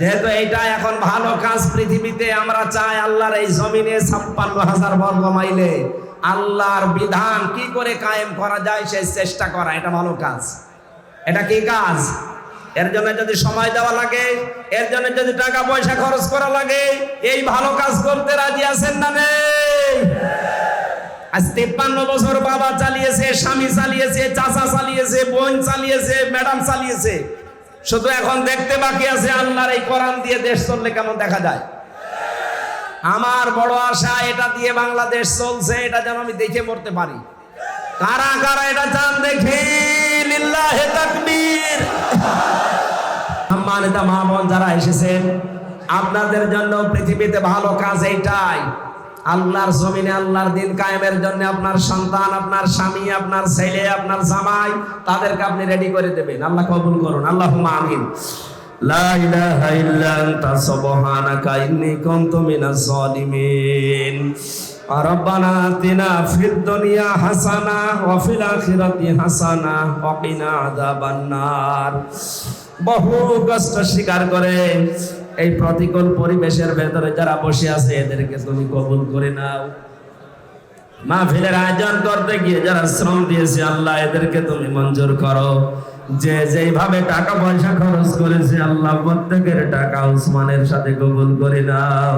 যেহেতু এইটা এখন ভালো কাজ পৃথিবীতে, আমরা চাই আল্লাহর এই জমিনে 56,000 বর্গ মাইলে আল্লাহর বিধান কি করে কায়েম করা যায় সেই চেষ্টা করা, এটা ভালো কাজ। এটা কি কাজ? এর জন্য যদি সময় দেওয়া লাগে, এর জন্য যদি টাকা পয়সা খরচ করা লাগে, এই ভালো কাজ করতে রাজি আছেন না নেই? আজ 53 বছর বাবা চালিয়েছে, স্বামী চালিয়েছে, চাচা চালিয়েছে, বোন চালিয়েছে, ম্যাডাম চালিয়েছে। শুধু এখন দেখতে বাকি আছে আল্লাহর এই কোরআন দিয়ে দেশ চললে কেমন দেখা যায়। আমার বড় আশা এটা দিয়ে বাংলাদেশ চলছে, এটা যেন আমি দেখে মরতে পারি। কারা কারা এটা চান দেখি? লিল্লাহে তাকবীর। সম্মানিত মা বোন যারা এসেছেন, আপনাদের জন্য পৃথিবীতে ভালো কাজ এইটাই, আল্লাহর জমিনে আল্লাহর দিন কায়েমের জন্য আপনার সন্তান, আপনার স্বামী, আপনার ছেলে, আপনার জামাই, তাদেরকে আপনি রেডি করে দেবেন। আল্লাহ কবুল করুন, আল্লাহুম্মা আমিন। লা ইলাহা ইল্লা আনতা সুবহানাকা ইন্নী কুনতু মিনাজ জালিমিন। রব্বানা আতিনা ফিদ দুনিয়া হাসানা ওয়া ফিল আখিরাতি হাসানা ওয়া কিনা আযাবান নার। বহু কষ্ট স্বীকার করে এই প্রতিকূল পরিবেশের ভেতরে যারা বসে আছে এদেরকে তুমি কবুল করে নাও। মাহফিলের আয়োজন করতে গিয়ে যারা শ্রম দিয়েছে আল্লাহ এদেরকে তুমি মঞ্জুর করো। যে যেইভাবে টাকা পয়সা খরচ করেছে আল্লাহ প্রত্যেকের টাকা উসমানের সাথে কবুল করে নাও।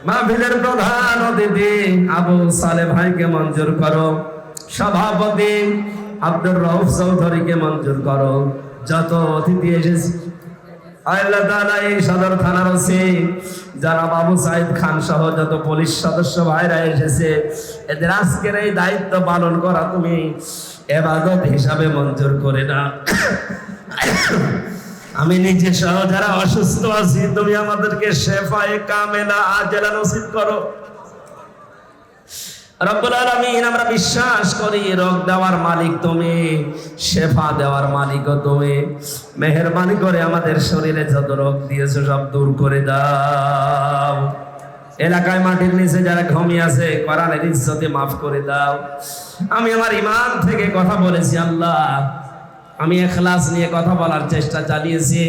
মাহফিলের প্রধান অতিথি আবু সালে ভাইকে মঞ্জুর করো। সভাপতি আব্দুর রউফ চৌধুরীকে মঞ্জুর করো। যত অতিথি এসেছে আল্লাহ তাআলা এই সদর থানার ওসি জনাব আবু সাইদ খান সহ যত পুলিশ সদস্য ভাইরা এসেছে, এদের আজকের এই দায়িত্ব পালন করা তুমি ইবাদত হিসাবে মঞ্জুর করে না। আমি নিজে সহ যারা অসুস্থ আছি তুমি আমাদেরকে শেফায়ে কামেলা আজেলা নসিব করো। রব্বুল আলামিন, আমরা বিশ্বাস করি রোগ দেওয়ার মালিক তুমি, শেফা দেওয়ার মালিকও তুমি। মেহেরবানি করে আমাদের শরীরে যত রোগ দিয়েছো সব দূর করে দাও। এলাকায় মাটির নিচে যারা ঘুমিয়ে আছে কোরআনের ইজ্জতে মাফ করে দাও। আমি আমার ঈমান থেকে কথা বলেছি আল্লাহ, আমি ইখলাস নিয়ে কথা বলার চেষ্টা চালিয়েছি।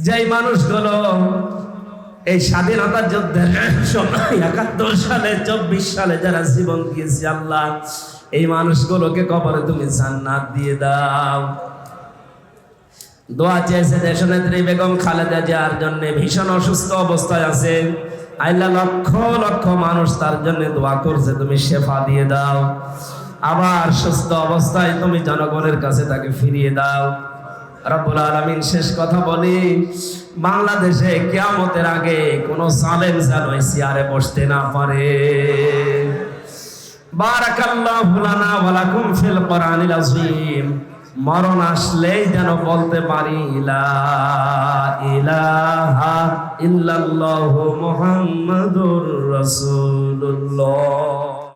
যেই মানুষগুলো এই স্বাধীনতার যুদ্ধের সময় 71 সালে 24 সালে যারা জীবন দিয়েছে আল্লাহ, এই মানুষগুলোকে কবরে তুমি জান্নাত দিয়ে দাও। দোয়া চেয়েছে দেশনেত্রী বেগম খালেদা জিয়ার জন্য, ভীষণ অসুস্থ অবস্থায় আছে আল্লাহ, লক্ষ লক্ষ মানুষ তার জন্য দোয়া করছে, তুমি শেফা দিয়ে দাও। আবার সুস্থ অবস্থায় তুমি জনগণের কাছে তাকে ফিরিয়ে দাও। রব্বুল আলামিন, শেষ কথা বলি, বাংলাদেশে কিয়ামতের আগে কোন জালেম যেন চেয়ারে বসতে না পারে। বারাকাল্লাহু লানা ওয়া লাকুম ফিল কোরআনিল আযীম। মরণ আসলেই যেন বলতে পারি লা ইলাহা ইল্লাল্লাহু মুহাম্মাদুর রাসূলুল্লাহ।